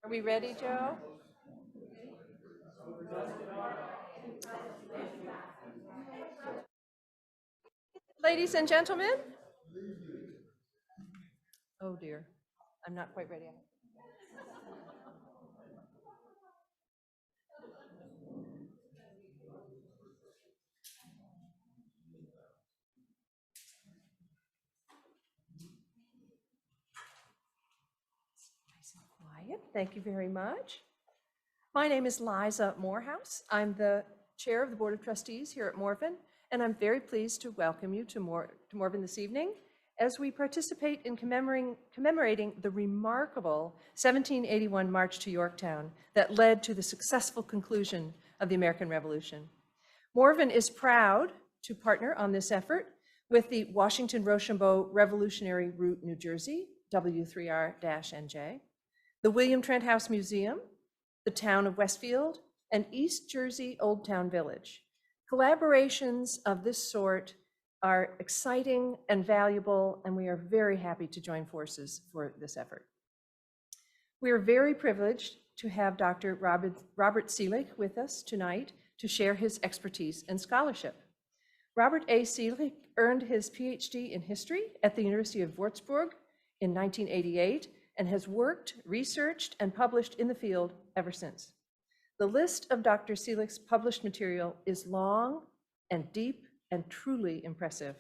Are we ready, Joe? Ladies and gentlemen? Oh dear, I'm not quite ready. Nice and quiet. Thank you very much. My name is Liza Morehouse. I'm the chair of the Board of Trustees here at Morven, and I'm very pleased to welcome you to Morven this evening as we participate in commemorating the remarkable 1781 march to Yorktown that led to the successful conclusion of the American Revolution. Morven is proud to partner on this effort with the Washington Rochambeau Revolutionary Route, New Jersey, W3R-NJ, the William Trent House Museum, the town of Westfield, and East Jersey Old Town Village. Collaborations of this sort are exciting and valuable, and we are very happy to join forces for this effort. We are very privileged to have Dr. Robert Selig with us tonight to share his expertise and scholarship. Robert A. Selig earned his PhD in history at the University of Würzburg in 1988 and has worked, researched, and published in the field ever since. The list of Dr. Selig's published material is long and deep and truly impressive.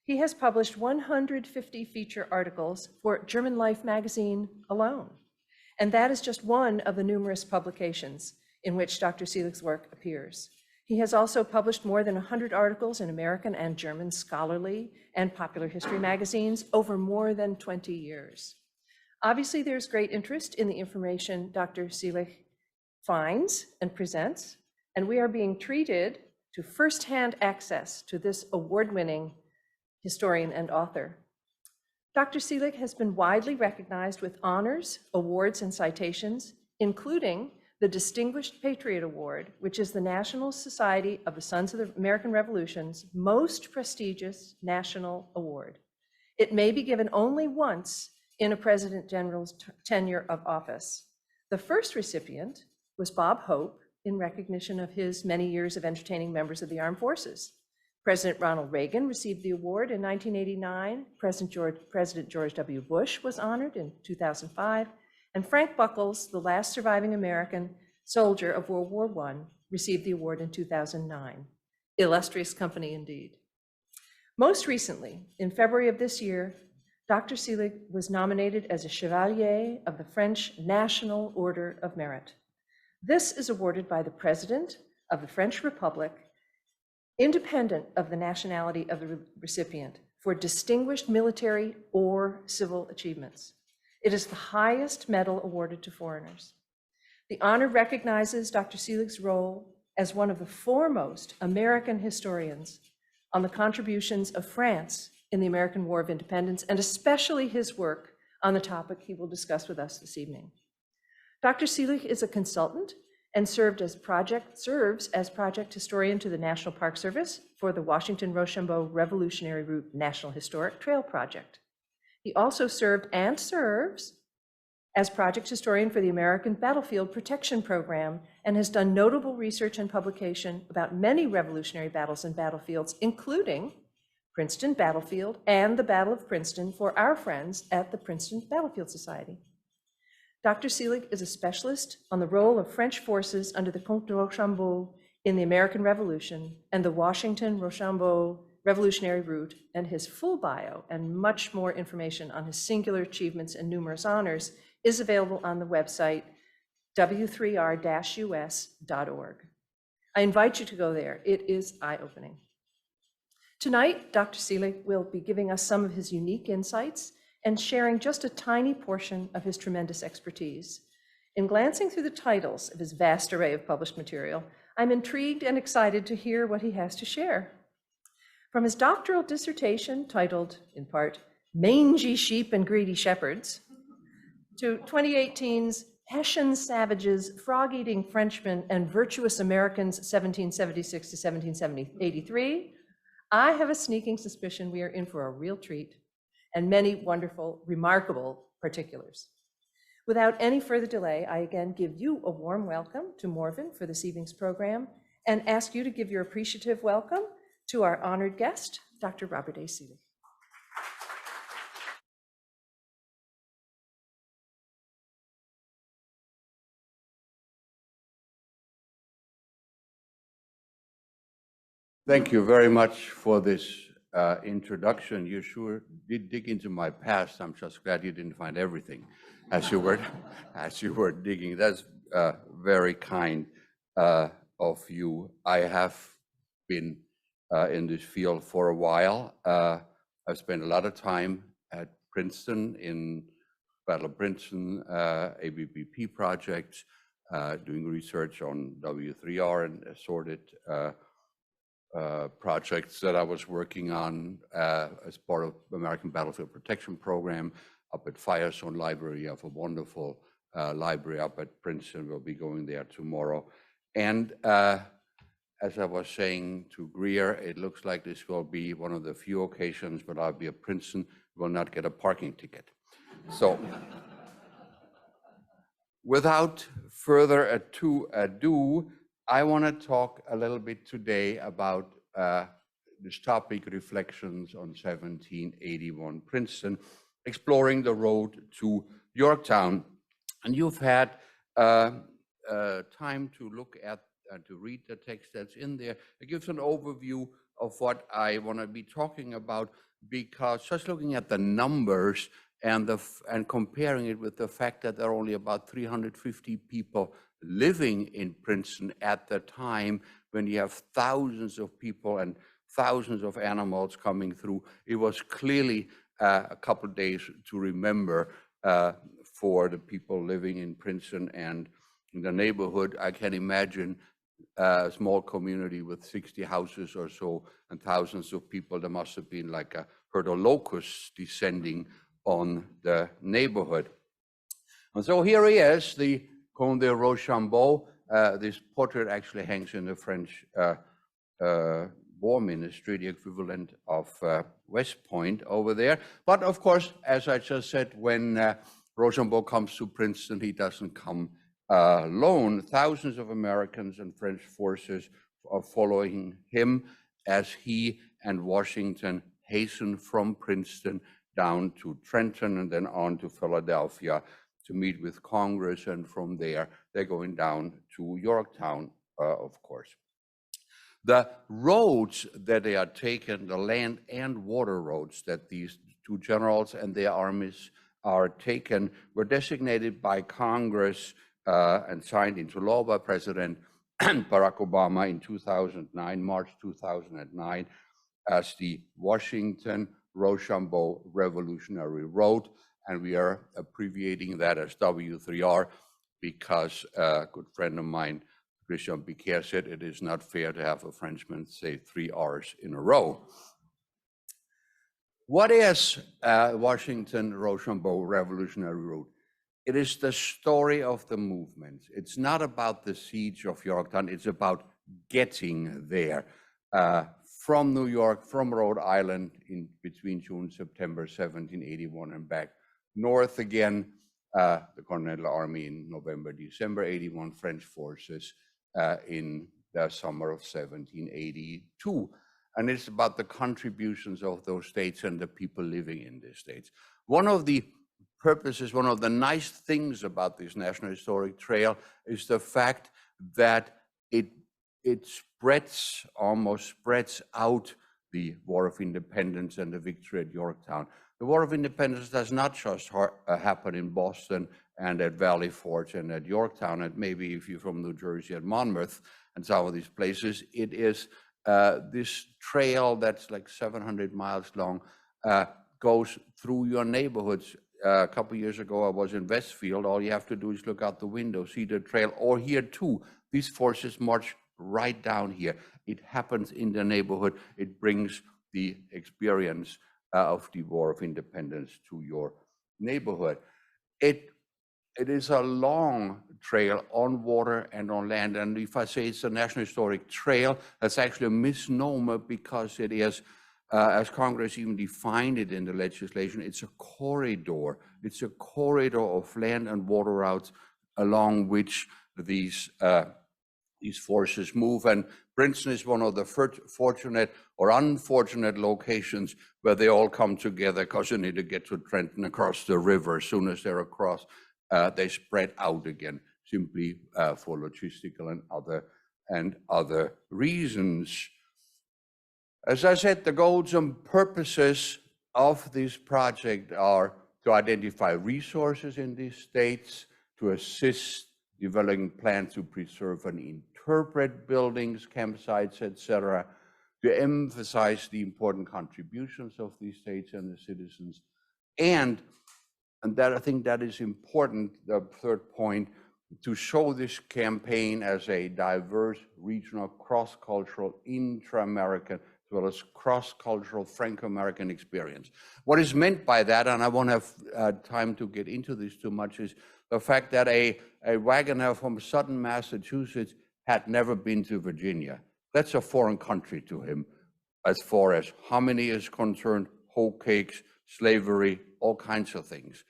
He has published 150 feature articles for German Life magazine alone, and that is just one of the numerous publications in which Dr. Selig's work appears. He has also published more than 100 articles in American and German scholarly and popular history magazines over more than 20 years. Obviously, there's great interest in the information Dr. Selig finds and presents, and we are being treated to firsthand access to this award-winning historian and author. Dr. Selig has been widely recognized with honors, awards, and citations, including the Distinguished Patriot Award, which is the National Society of the Sons of the American Revolution's most prestigious national award. It may be given only once in a President General's tenure of office. The first recipient was Bob Hope in recognition of his many years of entertaining members of the armed forces. President Ronald Reagan received the award in 1989. President George W. Bush was honored in 2005. And Frank Buckles, the last surviving American soldier of World War I, received the award in 2009. Illustrious company indeed. Most recently, in February of this year, Dr. Selig was nominated as a Chevalier of the French National Order of Merit. This is awarded by the President of the French Republic, independent of the nationality of the recipient, for distinguished military or civil achievements. It is the highest medal awarded to foreigners. The honor recognizes Dr. Selig's role as one of the foremost American historians on the contributions of France in the American War of Independence, and especially his work on the topic he will discuss with us this evening. Dr. Selig is a consultant and serves as project historian to the National Park Service for the Washington Rochambeau Revolutionary Route National Historic Trail Project. He also served and serves as project historian for the American Battlefield Protection Program and has done notable research and publication about many revolutionary battles and battlefields, including Princeton Battlefield and the Battle of Princeton for our friends at the Princeton Battlefield Society. Dr. Selig is a specialist on the role of French forces under the Comte de Rochambeau in the American Revolution and the Washington Rochambeau Revolutionary Route, and his full bio and much more information on his singular achievements and numerous honors is available on the website w3r-us.org. I invite you to go there. It is eye-opening. Tonight, Dr. Selig will be giving us some of his unique insights and sharing just a tiny portion of his tremendous expertise. In glancing through the titles of his vast array of published material, I'm intrigued and excited to hear what he has to share. From his doctoral dissertation titled, in part, Mangy Sheep and Greedy Shepherds, to 2018's Hessian Savages, Frog-Eating Frenchmen, and Virtuous Americans, 1776 to 1783, I have a sneaking suspicion we are in for a real treat and many wonderful, remarkable particulars. Without any further delay, I again give you a warm welcome to Morven for this evening's program and ask you to give your appreciative welcome to our honored guest, Dr. Robert A. Selig. Thank you very much for this introduction. You sure did dig into my past. I'm just glad you didn't find everything as you were digging. That's very kind of you. I have been in this field for a while. I've spent a lot of time at Princeton in Battle of Princeton, ABBP projects, doing research on W3R and assorted projects that I was working on as part of the American Battlefield Protection Program up at Firestone Library. I have a wonderful library up at Princeton. We'll be going there tomorrow. And as I was saying to Greer, it looks like this will be one of the few occasions when I'll be at Princeton, will not get a parking ticket. So without further ado, I want to talk a little bit today about this topic, reflections on 1781 Princeton, exploring the road to Yorktown. And you've had time to look at and to read the text that's in there. It gives an overview of what I want to be talking about, because just looking at the numbers and comparing it with the fact that there are only about 350 people living in Princeton at the time, when you have thousands of people and thousands of animals coming through, it was clearly a couple of days to remember for the people living in Princeton and in the neighborhood. I can imagine a small community with 60 houses or so and thousands of people. There must have been like a herd of locusts descending on the neighborhood. And so here he is, the Comte de Rochambeau. This portrait actually hangs in the French War Ministry, the equivalent of West Point over there. But of course, as I just said, when Rochambeau comes to Princeton, he doesn't come alone. Thousands of Americans and French forces are following him as he and Washington hasten from Princeton down to Trenton and then on to Philadelphia to meet with Congress, and from there they're going down to Yorktown, of course. The roads that they are taken, the land and water roads that these two generals and their armies are taken, were designated by Congress and signed into law by President Barack Obama in 2009, March 2009, as the Washington-Rochambeau Revolutionary Road. And we are abbreviating that as W3R because a good friend of mine, Christian Biquet, said it is not fair to have a Frenchman say 3 R's in a row. What is Washington-Rochambeau Revolutionary Road? It is the story of the movement. It's not about the siege of Yorktown. It's about getting there. From New York, from Rhode Island, in between June, September 1781 and back north again, the Continental Army in November, December 81, French forces in the summer of 1782. And it's about the contributions of those states and the people living in these states. One of the purposes, one of the nice things about this National Historic Trail is the fact that it almost spreads out the War of Independence and the victory at Yorktown. The War of Independence does not just happen in Boston and at Valley Forge and at Yorktown, and maybe if you're from New Jersey at Monmouth and some of these places. It is this trail that's like 700 miles long, goes through your neighborhoods. A couple of years ago, I was in Westfield. All you have to do is look out the window, see the trail, or here too. These forces march right down here. It happens in the neighborhood. It brings the experience of the War of Independence to your neighborhood. It is a long trail on water and on land. And if I say it's a National Historic Trail, that's actually a misnomer because it is as Congress even defined it in the legislation, it's a corridor. It's a corridor of land and water routes along which these forces move. And Princeton is one of the fortunate or unfortunate locations where they all come together because you need to get to Trenton across the river. As soon as they're across, they spread out again, simply for logistical and other reasons. As I said, the goals and purposes of this project are to identify resources in these states, to assist developing plans to preserve and interpret buildings, campsites, etc., to emphasize the important contributions of these states and the citizens, and that I think that is important, the third point, to show this campaign as a diverse, regional, cross-cultural, intra-American, as well as cross-cultural Franco-American experience. What is meant by that, and I won't have time to get into this too much, is the fact that a wagoner from southern Massachusetts had never been to Virginia. That's a foreign country to him, as far as hominy is concerned, hoe cakes, slavery, all kinds of things.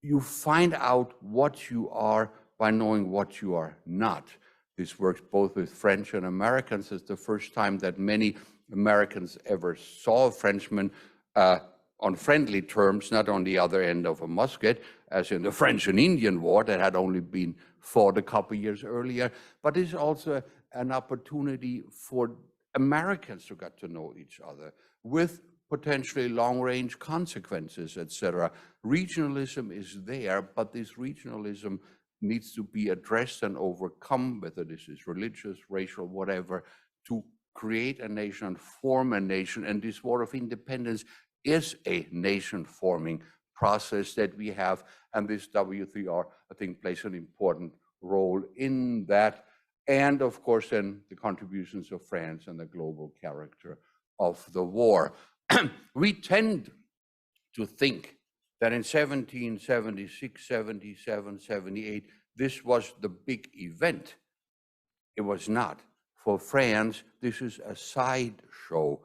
You find out what you are by knowing what you are not. This works both with French and Americans. It's the first time that many Americans ever saw a Frenchman on friendly terms, not on the other end of a musket, as in the French and Indian War that had only been fought a couple years earlier, but it's also an opportunity for Americans to get to know each other with potentially long-range consequences, etc. Regionalism is there, but this regionalism needs to be addressed and overcome, whether this is religious, racial, whatever, to create a nation and form a nation. And this War of Independence is a nation-forming process that we have, and this W3R, I think, plays an important role in that. And of course, then the contributions of France and the global character of the war. We tend to think that in 1776, 77, 78, this was the big event. It was not. For France, this is a sideshow.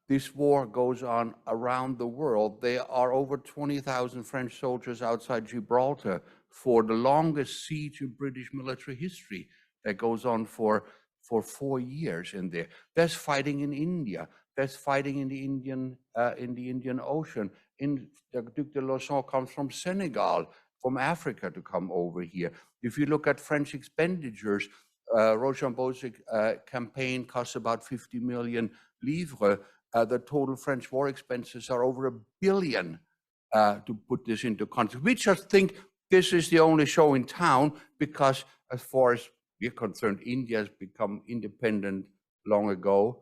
This war goes on around the world. There are over 20,000 French soldiers outside Gibraltar for the longest siege in British military history that goes on for 4 years in there. There's fighting in India. There's fighting in the Indian Ocean. The Duc de Lauzon comes from Senegal, from Africa to come over here. If you look at French expenditures, Rochambeau's campaign costs about 50 million livres. The total French war expenses are over $1 billion, to put this into context. We just think this is the only show in town because, as far as we're concerned, India has become independent long ago.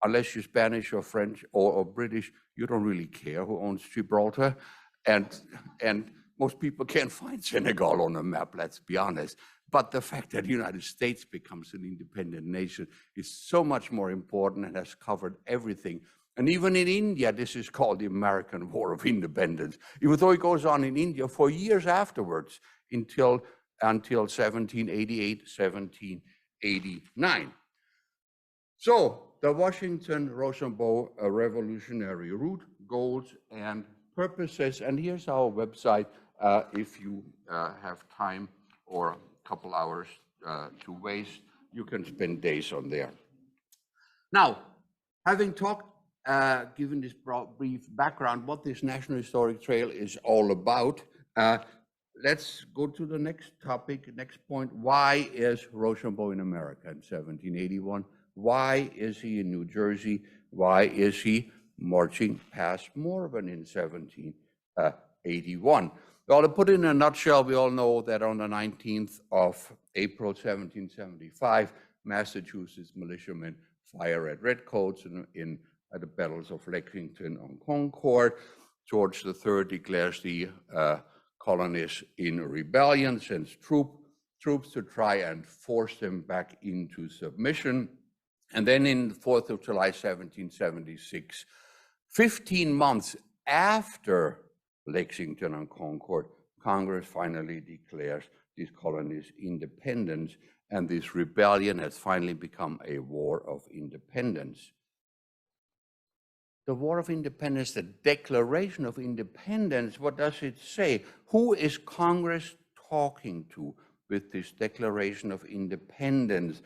Unless you're Spanish or French or British, you don't really care who owns Gibraltar. And most people can't find Senegal on a map, let's be honest. But the fact that the United States becomes an independent nation is so much more important and has covered everything. And even in India, this is called the American War of Independence, even though it goes on in India for years afterwards until 1788, 1789. So the Washington-Rochambeau Revolutionary Route, Goals and Purposes. And here's our website if you have time or a couple hours to waste. You can spend days on there. Now, having talked, given this brief background, what this National Historic Trail is all about, let's go to the next topic, next point. Why is Rochambeau in America in 1781? Why is he in New Jersey? Why is he marching past Morven in 1781? Well, to put it in a nutshell, we all know that on the 19th of April, 1775, Massachusetts militiamen fire at redcoats at the battles of Lexington and Concord. George III declares the colonists in rebellion, sends troops to try and force them back into submission. And then in the 4th of July, 1776, 15 months after Lexington and Concord, Congress finally declares these colonies independence, and this rebellion has finally become a war of independence. the War of Independence, the Declaration of Independence, what does it say? Who is Congress talking to with this Declaration of Independence?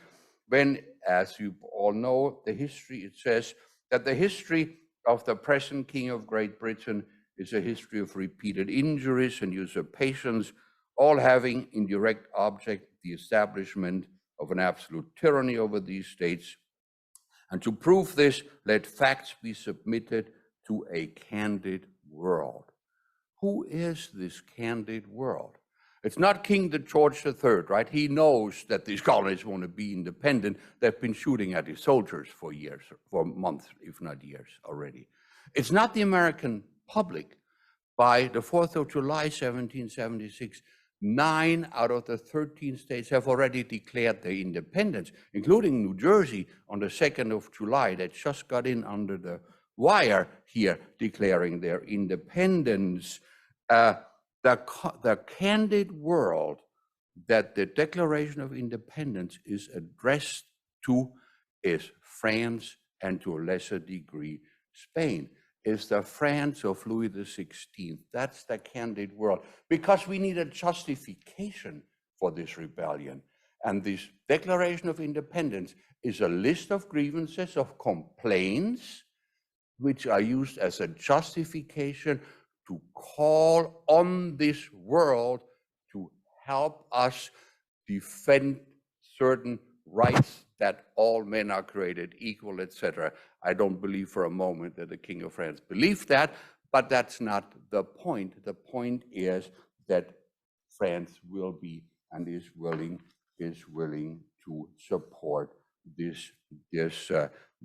When, as you all know, the history, it says that the history of the present King of Great Britain is a history of repeated injuries and usurpations, all having in direct object the establishment of an absolute tyranny over these states. And to prove this, let facts be submitted to a candid world. Who is this candid world? It's not King George III, right? He knows that these colonies want to be independent. They've been shooting at his soldiers for years, for months, if not years already. It's not the American public. By the 4th of July, 1776, 9 out of the 13 states have already declared their independence, including New Jersey on the 2nd of July, that just got in under the wire here, declaring their independence. The candid world that the Declaration of Independence is addressed to is France, and to a lesser degree, Spain. Is the France of Louis XVI. That's the candid world, because we need a justification for this rebellion. And this Declaration of Independence is a list of grievances, of complaints, which are used as a justification to call on this world to help us defend certain rights, that all men are created equal, etc. I don't believe for a moment that the King of France believed that, but that's not the point. The point is that France will be and is willing to support this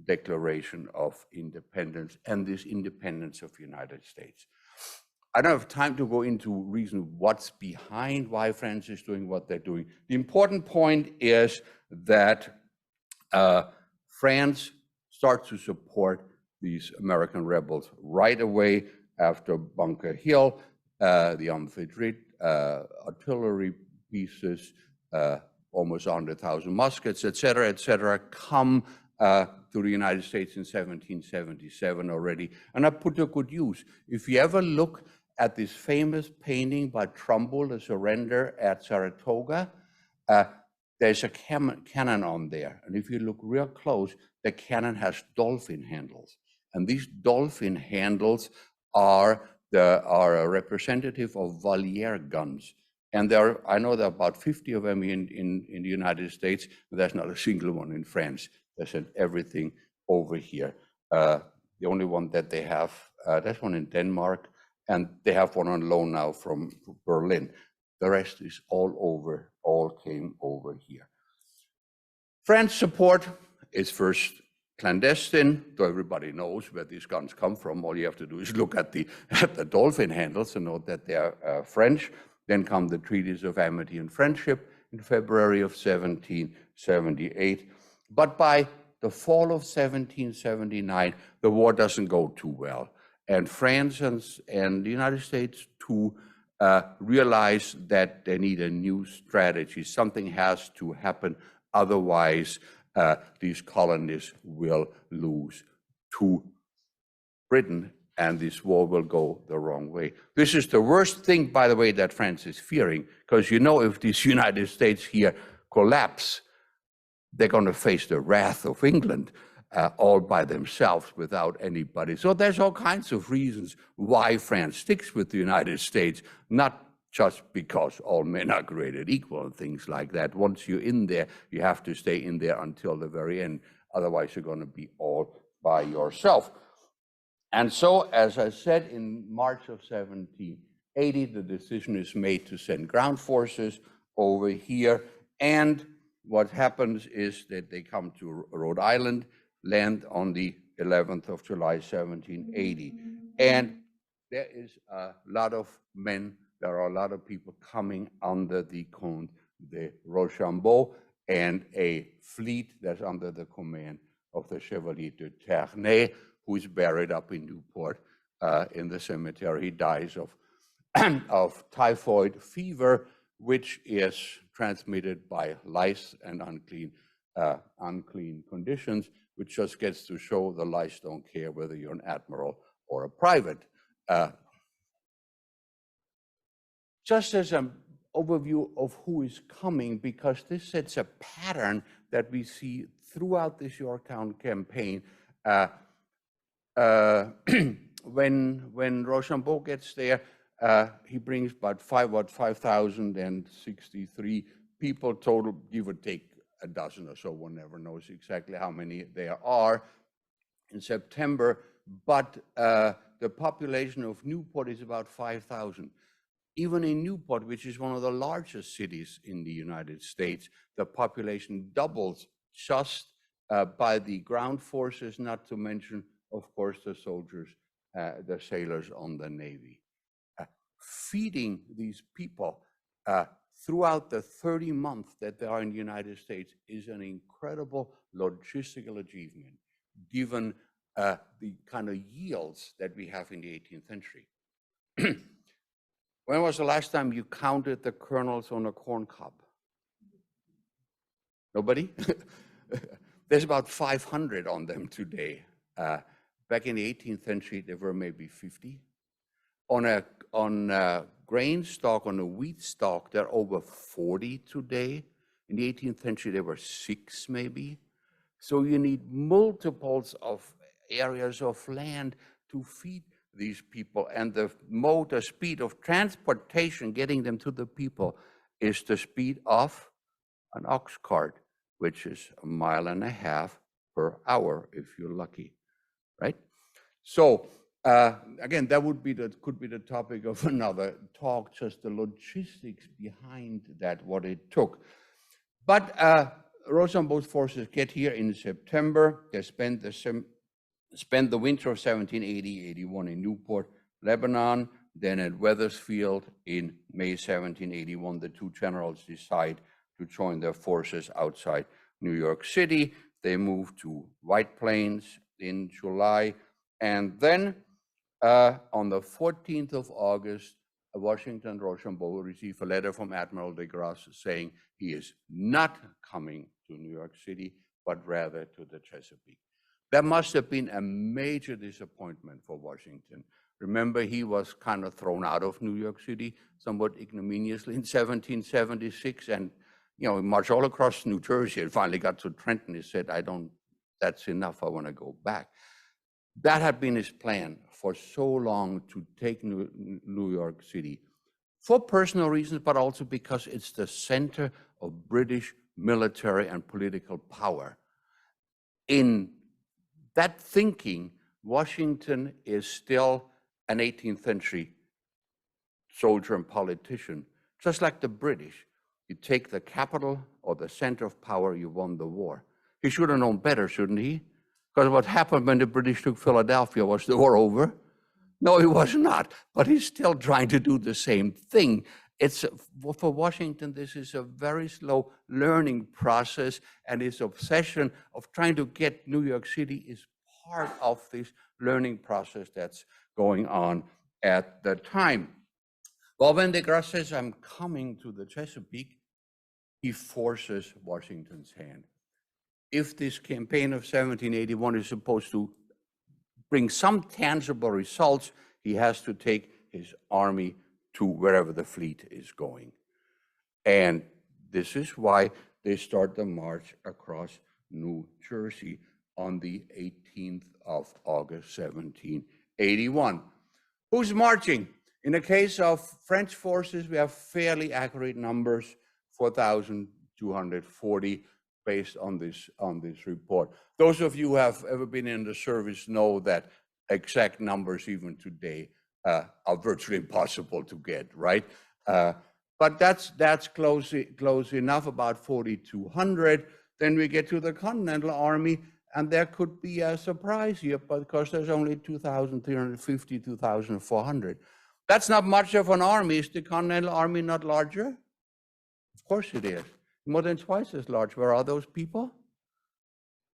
Declaration of Independence and this independence of the United States. I don't have time to go into reason what's behind why France is doing what they're doing. The important point is that France starts to support these American rebels right away after Bunker Hill, the infantry, artillery pieces, almost 100,000 muskets, et cetera, come to the United States in 1777 already, and are put to good use. If you ever look at this famous painting by Trumbull, The Surrender at Saratoga, there's a cannon on there. And if you look real close, the cannon has dolphin handles. And these dolphin handles are a representative of Valier guns. And I know there are about 50 of them in the United States, but there's not a single one in France. They sent everything over here. The only one that they have, there's one in Denmark, and they have one on loan now from Berlin. The rest is all came over here. France support is first clandestine, though everybody knows where these guns come from. All you have to do is look at the dolphin handles and know that they're French. Then come the treaties of amity and friendship in February of 1778. But by the fall of 1779, the war doesn't go too well. And France and the United States too realize that they need a new strategy. Something has to happen, otherwise these colonies will lose to Britain, and this war will go the wrong way. This is the worst thing, by the way, that France is fearing, because you know if these United States here collapse, they're going to face the wrath of England all by themselves without anybody. So there's all kinds of reasons why France sticks with the United States, not just because all men are created equal and things like that. Once you're in there, you have to stay in there until the very end. Otherwise, you're going to be all by yourself. And so, as I said, in March of 1780, the decision is made to send ground forces over here. And what happens is that they come to Rhode Island, land on the 11th of July, 1780. And there is a lot of men, there are a lot of people coming under the Comte de Rochambeau, and a fleet that's under the command of the Chevalier de Ternay, who is buried up in Newport in the cemetery. He dies of typhoid fever, which is transmitted by lice and unclean unclean conditions, which just gets to show the lice don't care whether you're an admiral or a private. Just as an overview of who is coming, because this sets a pattern that we see throughout this Yorktown campaign. When Rochambeau gets there, he brings about 5,063 people total, give or take a dozen or so. One never knows exactly how many there are in September, but the population of Newport is about 5,000. Even in Newport, which is one of the largest cities in the United States, the population doubles just by the ground forces, not to mention, of course, the soldiers, the sailors on the Navy. Feeding these people throughout the 30 months that they are in the United States is an incredible logistical achievement, given the kind of yields that we have in the 18th century. When was the last time you counted the kernels on a corn cob? Nobody? There's about 500 on them today. Back in the 18th century, there were maybe 50. On a grain stalk, on a wheat stalk, there are over 40 today. In the 18th century, there were 6 maybe. So you need multiples of areas of land to feed these people. And the speed of transportation, getting them to the people, is the speed of an ox cart, which is 1.5 miles per hour, if you're lucky, right? So again, that could be the topic of another talk, just the logistics behind that, what it took. But Rochambeau's forces get here in September. They spend the winter of 1780-81 in Newport, Lebanon. Then at Wethersfield in May 1781, the two generals decide to join their forces outside New York City. They move to White Plains in July. And then on the 14th of August, Washington Rochambeau received a letter from Admiral de Grasse saying he is not coming to New York City, but rather to the Chesapeake. That must have been a major disappointment for Washington. Remember, he was kind of thrown out of New York City somewhat ignominiously in 1776, and he marched all across New Jersey and finally got to Trenton. He said, that's enough, I want to go back. That had been his plan for so long, to take New York City for personal reasons, but also because it's the center of British military and political power. In that thinking, Washington is still an 18th century soldier and politician, just like the British. You take the capital or the center of power, you won the war. He should have known better, shouldn't he? Because what happened when the British took Philadelphia, was the war over? No, it was not, but he's still trying to do the same thing. For Washington, this is a very slow learning process, and his obsession of trying to get New York City is part of this learning process that's going on at the time. Well, when de Grasse says, I'm coming to the Chesapeake, he forces Washington's hand. If this campaign of 1781 is supposed to bring some tangible results, he has to take his army to wherever the fleet is going. And this is why they start the march across New Jersey on the 18th of August, 1781. Who's marching? In the case of French forces, we have fairly accurate numbers, 4,240. Based on this report. Those of you who have ever been in the service know that exact numbers even today are virtually impossible to get, right? But that's close enough, about 4,200. Then we get to the Continental Army, and there could be a surprise here because there's only 2,350, 2,400. That's not much of an army. Is the Continental Army not larger? Of course it is. More than twice as large. Where are those people?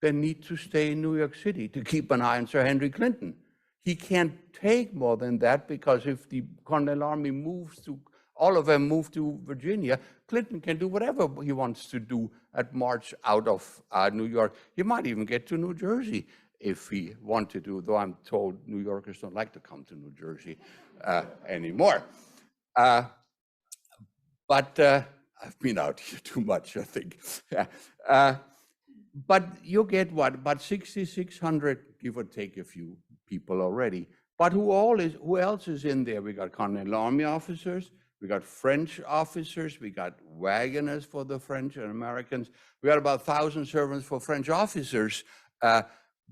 They need to stay in New York City to keep an eye on Sir Henry Clinton. He can't take more than that, because if the Continental Army moves to All of them moved to Virginia. Clinton can do whatever he wants to do at march out of New York. He might even get to New Jersey if he wanted to, though I'm told New Yorkers don't like to come to New Jersey anymore. But I've been out here too much, I think. But you get what, about 6,600, give or take a few people already. But who else is in there? We got Continental Army officers, we got French officers, we got wagoners for the French and Americans. We got about 1,000 servants for French officers,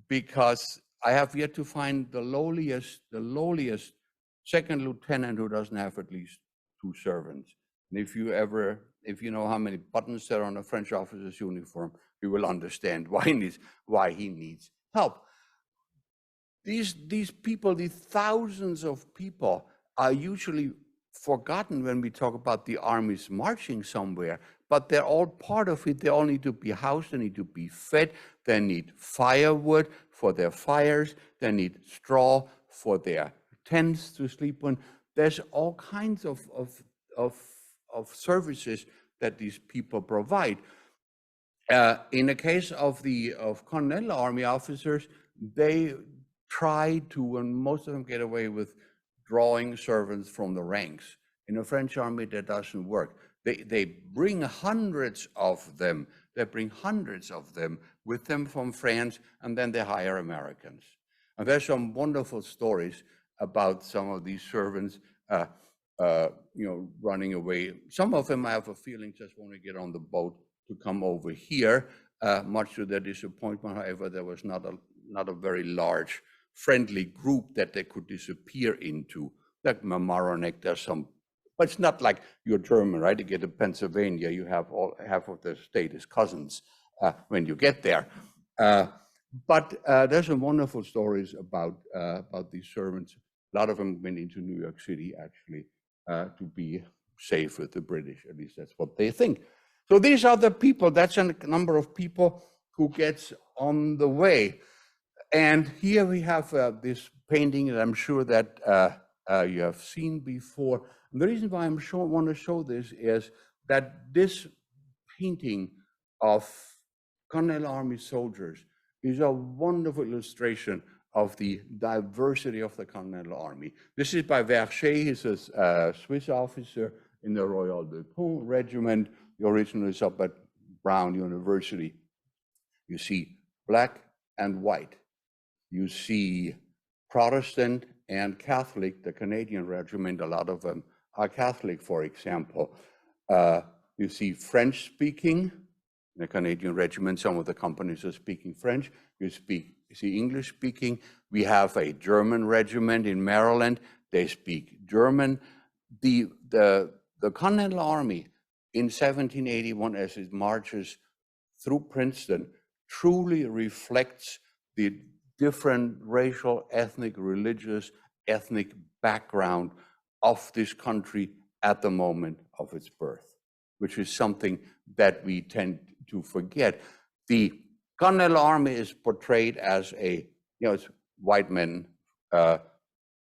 because I have yet to find the lowliest second lieutenant who doesn't have at least 2 servants. And if you know how many buttons there are on a French officer's uniform, you will understand why he needs help. These people, these thousands of people, are usually forgotten when we talk about the armies marching somewhere, but they're all part of it. They all need to be housed, they need to be fed, they need firewood for their fires, they need straw for their tents to sleep on. There's all kinds of services that these people provide. In the case of Continental Army officers, they try to, and most of them get away with, drawing servants from the ranks. In the French army, that doesn't work. They bring hundreds of them. They bring hundreds of them with them from France, and then they hire Americans. And there's some wonderful stories about some of these servants, running away. Some of them, I have a feeling, just want to get on the boat to come over here. Much to their disappointment, however, there was not a very large friendly group that they could disappear into. Like Mamaroneck, there's some, but it's not like you're German, right? You get to Pennsylvania, you have half of the state as cousins when you get there. But there's some wonderful stories about these servants. A lot of them went into New York City, actually, to be safe with the British. At least that's what they think. So these are the people, that's a number of people who gets on the way. And here we have this painting that I'm sure that you have seen before. And the reason why I want to show this is that this painting of Continental Army soldiers is a wonderful illustration of the diversity of the Continental Army. This is by Vercher. He's a Swiss officer in the Royal de Pont Regiment. The original is up at Brown University. You see black and white. You see Protestant and Catholic, the Canadian regiment, a lot of them are Catholic, for example. You see French speaking, in the Canadian regiment, some of the companies are speaking French. You see English speaking. We have a German regiment in Maryland. They speak German. The Continental Army in 1781, as it marches through Princeton, truly reflects the different racial, ethnic, religious, ethnic background of this country at the moment of its birth, which is something that we tend to forget. The Continental Army is portrayed as it's white men,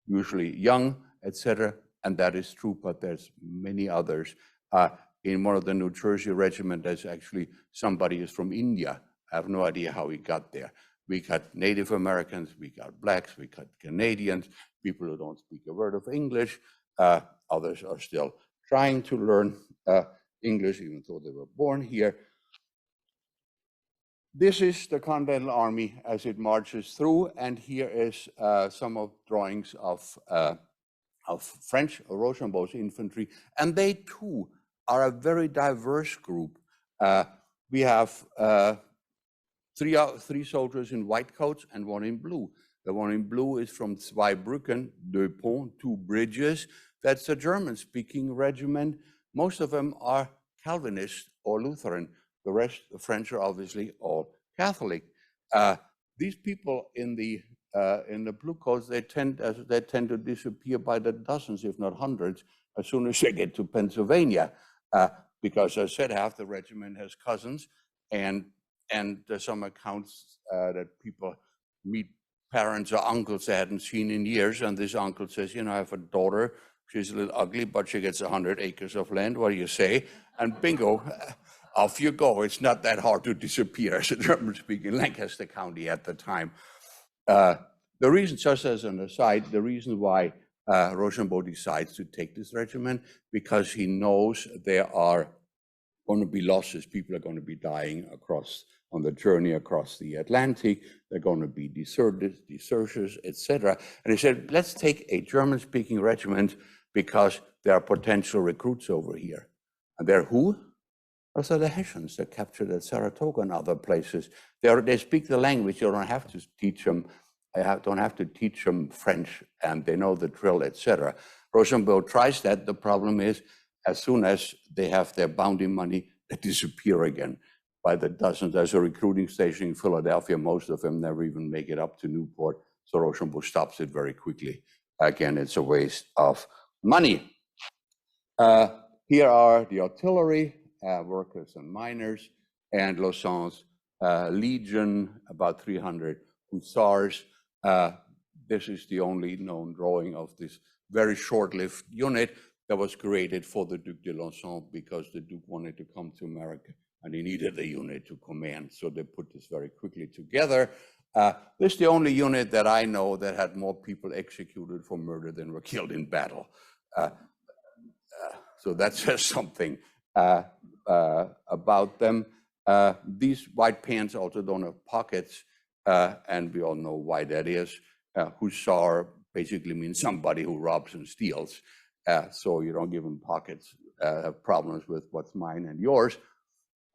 usually young, etc., and that is true, but there's many others. In one of the New Jersey regiment, there's actually somebody who's from India. I have no idea how he got there. We got Native Americans, we got blacks, we got Canadians, people who don't speak a word of English. Others are still trying to learn English, even though they were born here. This is the Continental Army as it marches through, and here is some of drawings of French Rochambeau's infantry, and they too are a very diverse group. We have three soldiers in white coats and one in blue. The one in blue is from Zweibrücken, deux ponts, 2 bridges. That's a German-speaking regiment. Most of them are Calvinist or Lutheran. The rest, the French, are obviously all Catholic. These people in the blue coats, they tend to disappear by the dozens, if not hundreds, as soon as they get to Pennsylvania, because, as I said, half the regiment has cousins, and there's some accounts that people meet parents or uncles they hadn't seen in years, and this uncle says, I have a daughter she's a little ugly, but she gets 100 acres of land. What do you say? And bingo, off you go. It's not that hard to disappear as a German-speaking Lancaster County at the time. The reason, just as an aside, the reason why Rochambeau decides to take this regiment, because he knows there are going to be losses. People are going to be dying on the journey across the Atlantic. They're going to be deserters, etc. And he said, let's take a German-speaking regiment because there are potential recruits over here. And they're who? Those are the Hessians that captured at Saratoga and other places. They speak the language. You don't have to teach them. Don't have to teach them French, and they know the drill, etc. Rochambeau tries that. The problem is, as soon as they have their bounty money, they disappear again by the dozens. There's a recruiting station in Philadelphia. Most of them never even make it up to Newport. So Rochambeau stops it very quickly. Again, it's a waste of money. Here are the artillery, workers and miners, and Lauzon's legion, about 300 hussars. This is the only known drawing of this very short-lived unit that was created for the Duc de Lauzon because the Duke wanted to come to America and he needed a unit to command. So they put this very quickly together. This is the only unit that I know that had more people executed for murder than were killed in battle. So that says something about them. These white pants also don't have pockets, and we all know why that is. Hussar basically means somebody who robs and steals. So you don't give them pockets, have problems with what's mine and yours.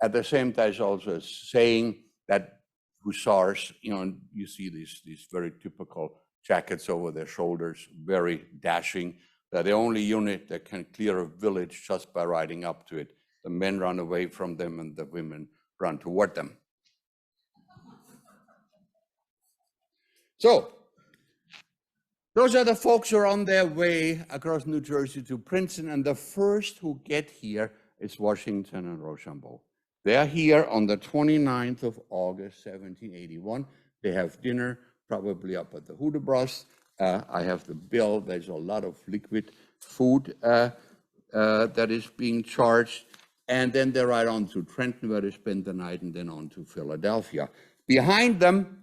At the same time, there's also a saying that hussars, you see these very typical jackets over their shoulders, very dashing. They're the only unit that can clear a village just by riding up to it. The men run away from them and the women run toward them. So, those are the folks who are on their way across New Jersey to Princeton, and the first who get here is Washington and Rochambeau. They are here on the 29th of August, 1781. They have dinner, probably up at the Hudibras. I have the bill. There's a lot of liquid food that is being charged. And then they ride on to Trenton, where they spend the night, and then on to Philadelphia. Behind them,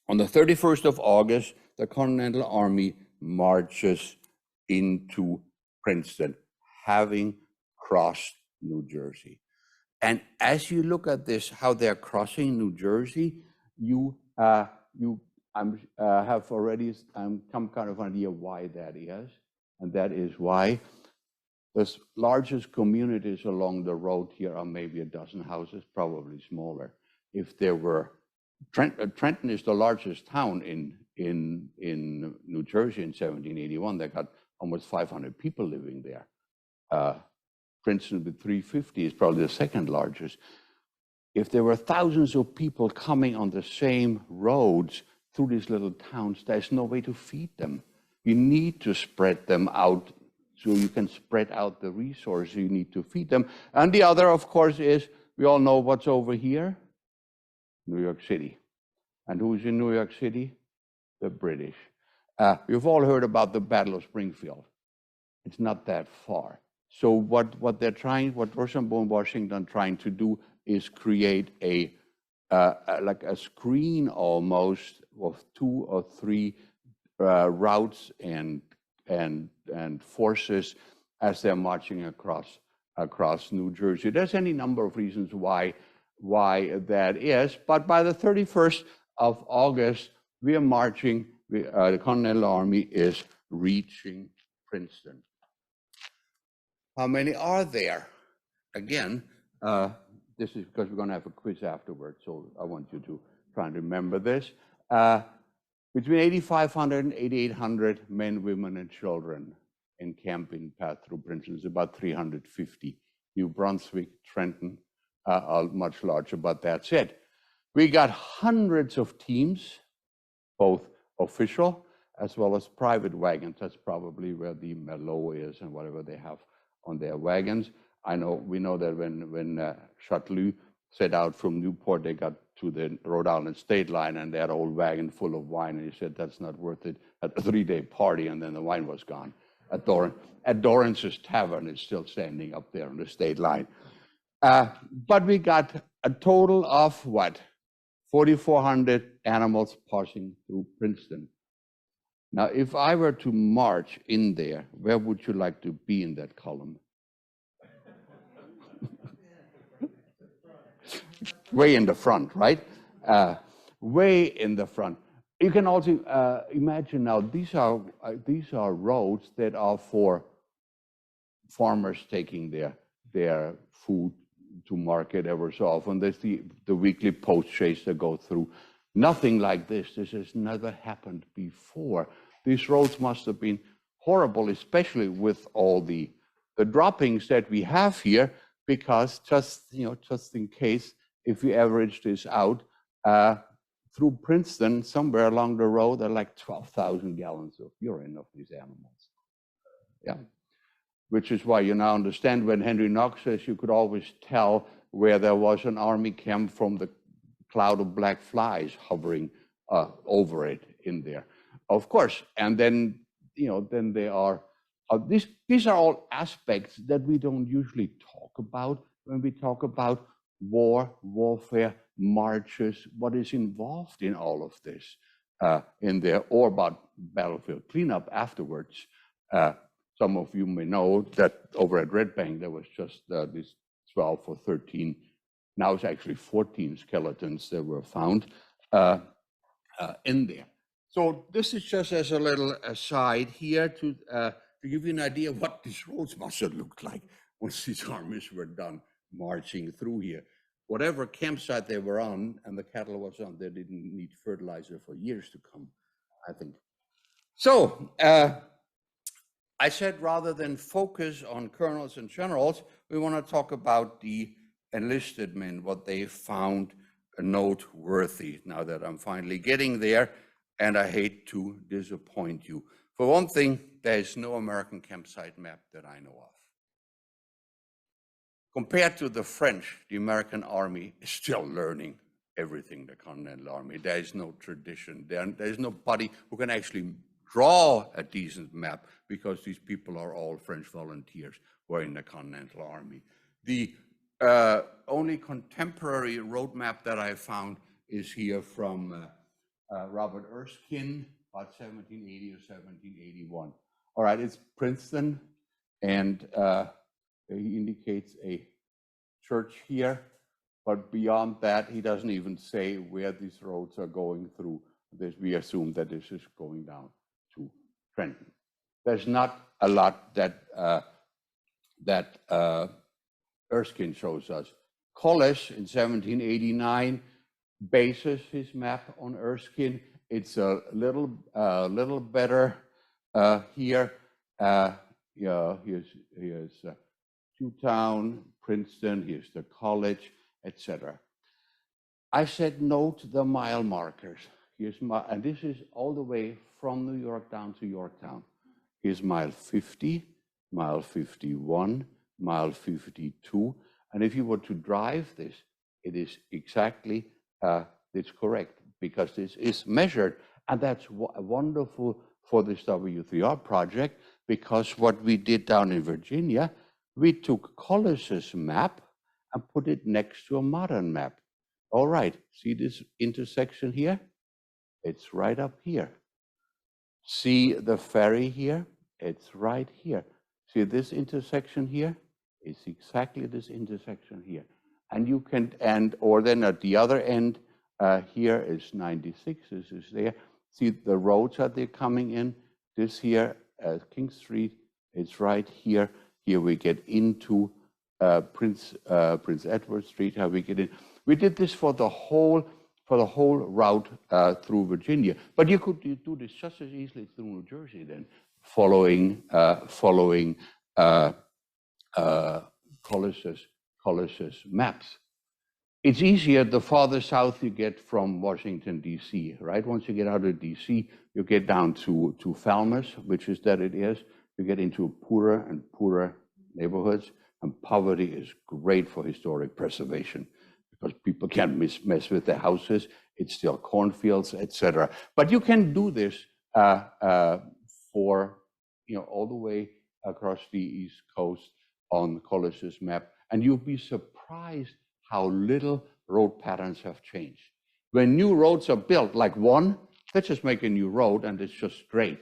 on the 31st of August, the Continental Army marches into Princeton, having crossed New Jersey. And as you look at this, how they're crossing New Jersey, you have already come kind of idea why that is. And that is why the largest communities along the road here are maybe a dozen houses, probably smaller. If there were, Trenton is the largest town in New Jersey in 1781. They got almost 500 people living there. Princeton with 350 is probably the second largest. If there were thousands of people coming on the same roads through these little towns, there's no way to feed them. You need to spread them out so you can spread out the resources. You need to feed them. And the other, of course, is we all know what's over here, New York City. And who's in New York City? The British. You've all heard about the Battle of Springfield. It's not that far. So what Rochambeau and Washington are trying to do is create like a screen almost of 2 or 3 routes and forces as they're marching across New Jersey. There's any number of reasons why that is, but by the 31st of August, we are marching. The Continental Army is reaching Princeton. How many are there? Again, this is because we're going to have a quiz afterwards, so I want you to try and remember this. Between 8,500 and 8,800 men, women, and children encamping path through Princeton. It's about 350. New Brunswick, Trenton are much larger, but that's it. We got hundreds of teams, both official as well as private wagons. That's probably where the Merlot is and whatever they have on their wagons. We know that when Châteauroux set out from Newport, they got to the Rhode Island state line and they had a whole wagon full of wine, and he said that's not worth it at a 3-day party, and then the wine was gone. at Dorance's Tavern. It's still standing up there on the state line. But we got a total of what? 4,400 animals passing through Princeton. Now, if I were to march in there, where would you like to be in that column? Way in the front, right? Way in the front. You can also imagine now, these are roads that are for farmers taking their food to market ever so often. There's the weekly post chase that go through. Nothing like this. This has never happened before. These roads must have been horrible, especially with all the droppings that we have here, because just in case, if we average this out, through Princeton, somewhere along the road, there are like 12,000 gallons of urine of these animals. Yeah. Which is why you now understand when Henry Knox says you could always tell where there was an army camp from the cloud of black flies hovering over it in there. Of course, and then, then there are, these are all aspects that we don't usually talk about when we talk about war, warfare, marches, what is involved in all of this in there, or about battlefield cleanup afterwards. Some of you may know that over at Red Bank, there was just these 12 or 13, now it's actually 14 skeletons that were found in there. So this is just as a little aside here to give you an idea of what these roads must have looked like once these armies were done marching through here. Whatever campsite they were on and the cattle was on, they didn't need fertilizer for years to come, I think. So I said rather than focus on colonels and generals, we want to talk about the enlisted men, what they found noteworthy, now that I'm finally getting there, and I hate to disappoint you. For one thing, there is no American campsite map that I know of. Compared to the French, the American army is still learning everything, the Continental Army. There is no tradition. There is nobody who can actually draw a decent map, because these people are all French volunteers who are in the Continental Army. The only contemporary road map that I found is here from Robert Erskine, about 1780 or 1781. All right, it's Princeton, and he indicates a church here, but beyond that, he doesn't even say where these roads are going through. We assume that this is going down to Trenton. There's not a lot that Erskine shows us. Collis in 1789 bases his map on Erskine. It's a little better here. Here's Yorktown, Princeton, here's the college, etc. I said note the mile markers. And this is all the way from New York down to Yorktown. Here's mile 50, mile 51, mile 52. And if you were to drive this, it is exactly, it's correct, because this is measured. And that's wonderful for this W3R project, because what we did down in Virginia, we took Collis's map and put it next to a modern map. All right, see this intersection here? It's right up here. See the ferry here? It's right here. See this intersection here? It's exactly this intersection here. And you can, or then at the other end, here is 96, this is there. See the roads are there coming in. This here, King Street, it's right here. Here we get into Prince Edward Street, how we get in. We did this for the whole route through Virginia, but you could do this just as easily through New Jersey then, following Collis's maps. It's easier the farther south you get from Washington, D.C., right? Once you get out of D.C., you get down to Falmouth, which is that it is. You get into poorer and poorer neighborhoods, and poverty is great for historic preservation, because people can't mess with their houses. It's still cornfields, etc. But you can do this for all the way across the East Coast on Collis's map. And you'll be surprised how little road patterns have changed. When new roads are built, like one, they just make a new road and it's just straight.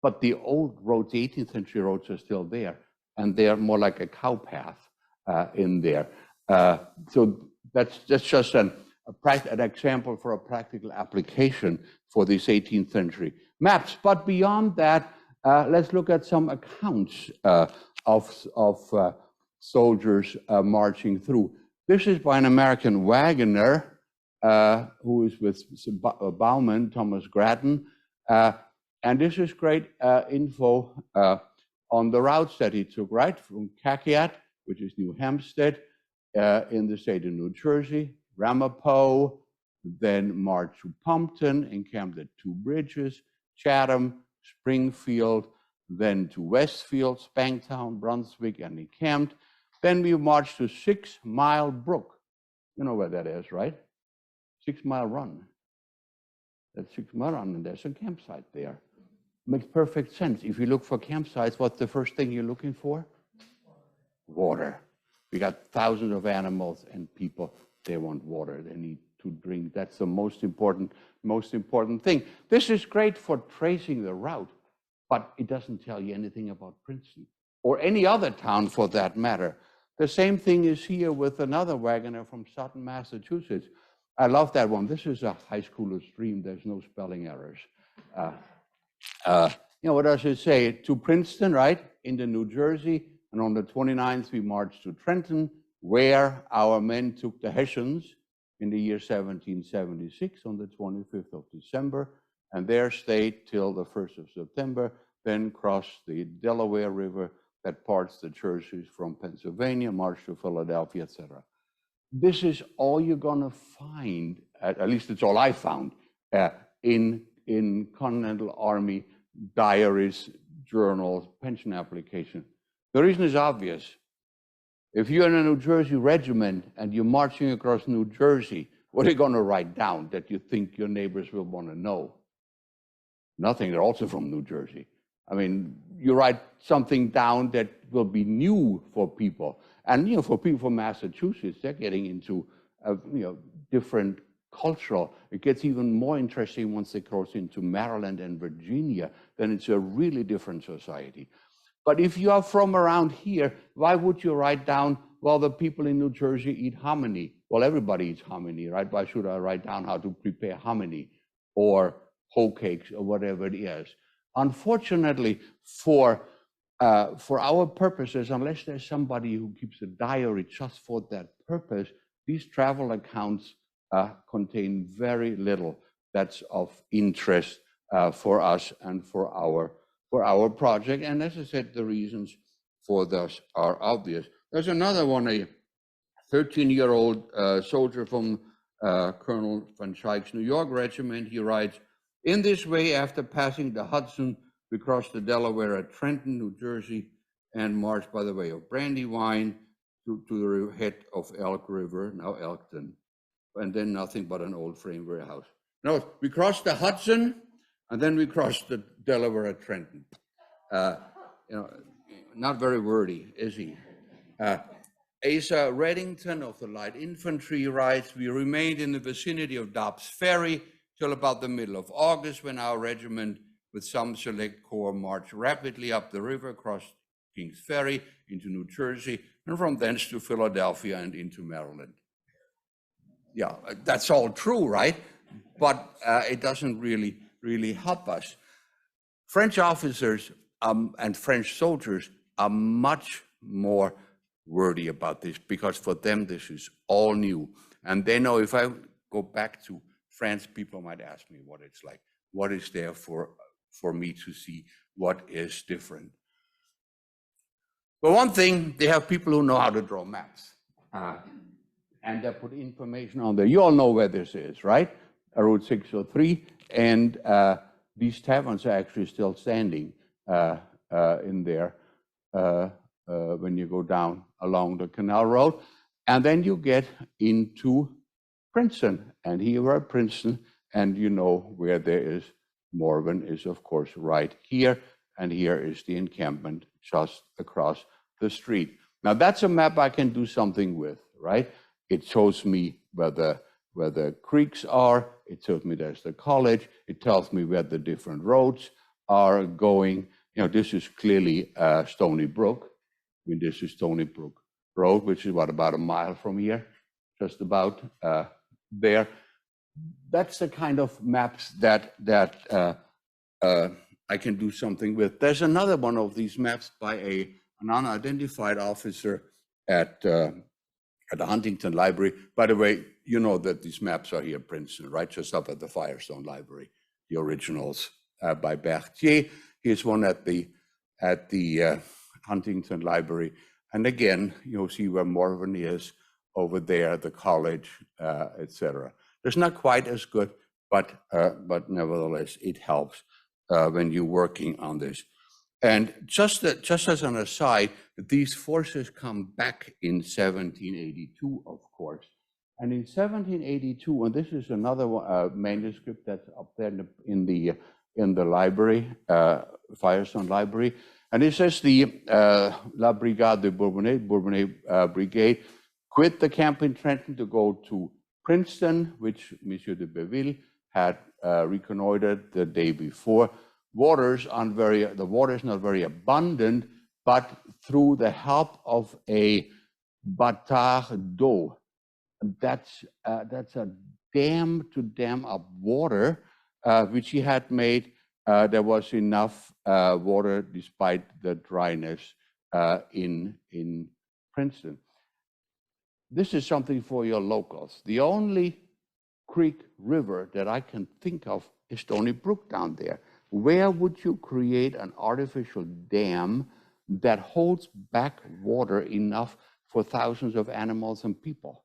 But the old roads, the 18th century roads are still there, and they're more like a cow path in there. So that's just an example for a practical application for these 18th century maps. But beyond that, let's look at some accounts of soldiers marching through. This is by an American wagoner who is with Bowman, Thomas Grattan. And this is great info on the routes that he took, right? From Kakiat, which is New Hampstead, in the state of New Jersey, Ramapo, then marched to Pompton, encamped at Two Bridges, Chatham, Springfield, then to Westfield, Spanktown, Brunswick, and encamped. Then we marched to 6 Mile Brook. You know where that is, right? 6 Mile Run. That's 6 Mile Run, and there's a campsite there. Makes perfect sense. If you look for campsites, what's the first thing you're looking for? Water. We got thousands of animals and people, they want water. They need to drink. That's the most important thing. This is great for tracing the route, but it doesn't tell you anything about Princeton or any other town for that matter. The same thing is here with another wagoner from Sutton, Massachusetts. I love that one. This is a high schooler's dream. There's no spelling errors. What does it say? To Princeton, right? Into New Jersey. And on the 29th, we marched to Trenton, where our men took the Hessians in the year 1776 on the 25th of December, and there stayed till the 1st of September, then crossed the Delaware River that parts the Jerseys from Pennsylvania, marched to Philadelphia, etc. This is all you're going to find, at least it's all I found, in Continental Army diaries, journals, pension application. The reason is obvious. If you're in a New Jersey regiment and you're marching across New Jersey, what are you going to write down that you think your neighbors will want to know? Nothing. They're also from New Jersey. I mean, you write something down that will be new for people. And, for people from Massachusetts, they're getting into, different cultural. It gets even more interesting once they cross into Maryland and Virginia. Then it's a really different society. But if you are from around here, why would you write down, well, the people in New Jersey eat hominy? Well, everybody eats hominy, right? Why should I write down how to prepare hominy or hoe cakes or whatever it is? Unfortunately, for our purposes, unless there's somebody who keeps a diary just for that purpose, these travel accounts contain very little that's of interest for us and for our project. And as I said, the reasons for this are obvious. There's another one, a 13-year-old soldier from Colonel Van Schaik's New York regiment. He writes, in this way, after passing the Hudson, we crossed the Delaware at Trenton, New Jersey, and marched by the way of Brandywine to the head of Elk River, now Elkton, and then nothing but an old frame warehouse. No, we crossed the Hudson, and then we crossed the Delaware at Trenton. Not very wordy, is he? Asa Reddington of the Light Infantry writes, we remained in the vicinity of Dobbs Ferry till about the middle of August, when our regiment with some select corps marched rapidly up the river, crossed Kings Ferry into New Jersey, and from thence to Philadelphia and into Maryland. Yeah, that's all true, right? But it doesn't really help us. French officers and French soldiers are much more wordy about this, because for them this is all new. And they know if I go back to France, people might ask me what it's like. What is there for me to see? What is different? But one thing, they have people who know how to draw maps. And they put information on there. You all know where this is, right? Route 603. And these taverns are actually still standing in there when you go down along the Canal Road. And then you get into Princeton. And here we're at Princeton, and you know where there is Morven is, of course, right here. and here is the encampment just across the street. Now that's a map I can do something with, right? It shows me where the creeks are, it shows me there's the college, it tells me where the different roads are going. You know, this is clearly Stony Brook. I mean, this is Stony Brook Road, which is what, about a mile from here, just about there. That's the kind of maps that I can do something with. There's another one of these maps by an unidentified officer at the Huntington Library. By the way, you know that these maps are here at Princeton, right? Just up at the Firestone Library, the originals by Berthier. Here's one at the Huntington Library. And again, you'll see where Morven is over there, the college, etc. It's not quite as good, but nevertheless, it helps when you're working on this. And just as an aside, these forces come back in 1782, of course. And in 1782, and this is another manuscript that's up there in the library, Firestone Library, and it says the La Brigade de Bourbonnais Brigade quit the camp in Trenton to go to Princeton, which Monsieur de Belleville had reconnoitered the day before. The water is not very abundant, but through the help of a bâtard d'eau, that's a dam to dam up water, which he had made. There was enough water despite the dryness in Princeton. This is something for your locals. The only creek river that I can think of is Stony Brook down there. Where would you create an artificial dam that holds back water enough for thousands of animals and people?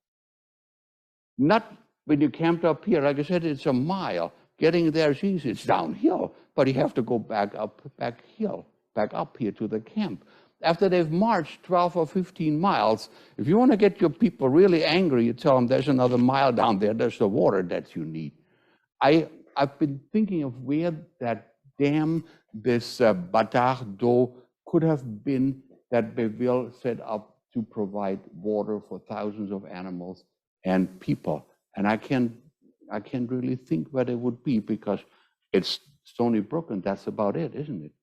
Not when you camped up here. Like I said, it's a mile. Getting there is easy. It's downhill, but you have to go back up here to the camp. After they've marched 12 or 15 miles, if you want to get your people really angry, you tell them there's another mile down there. There's the water that you need. I've been thinking of where that dam, this bâtard d'eau, could have been that Belleville set up to provide water for thousands of animals and people. And I can't really think where they would be, because it's Stony Brook and that's about it, isn't it?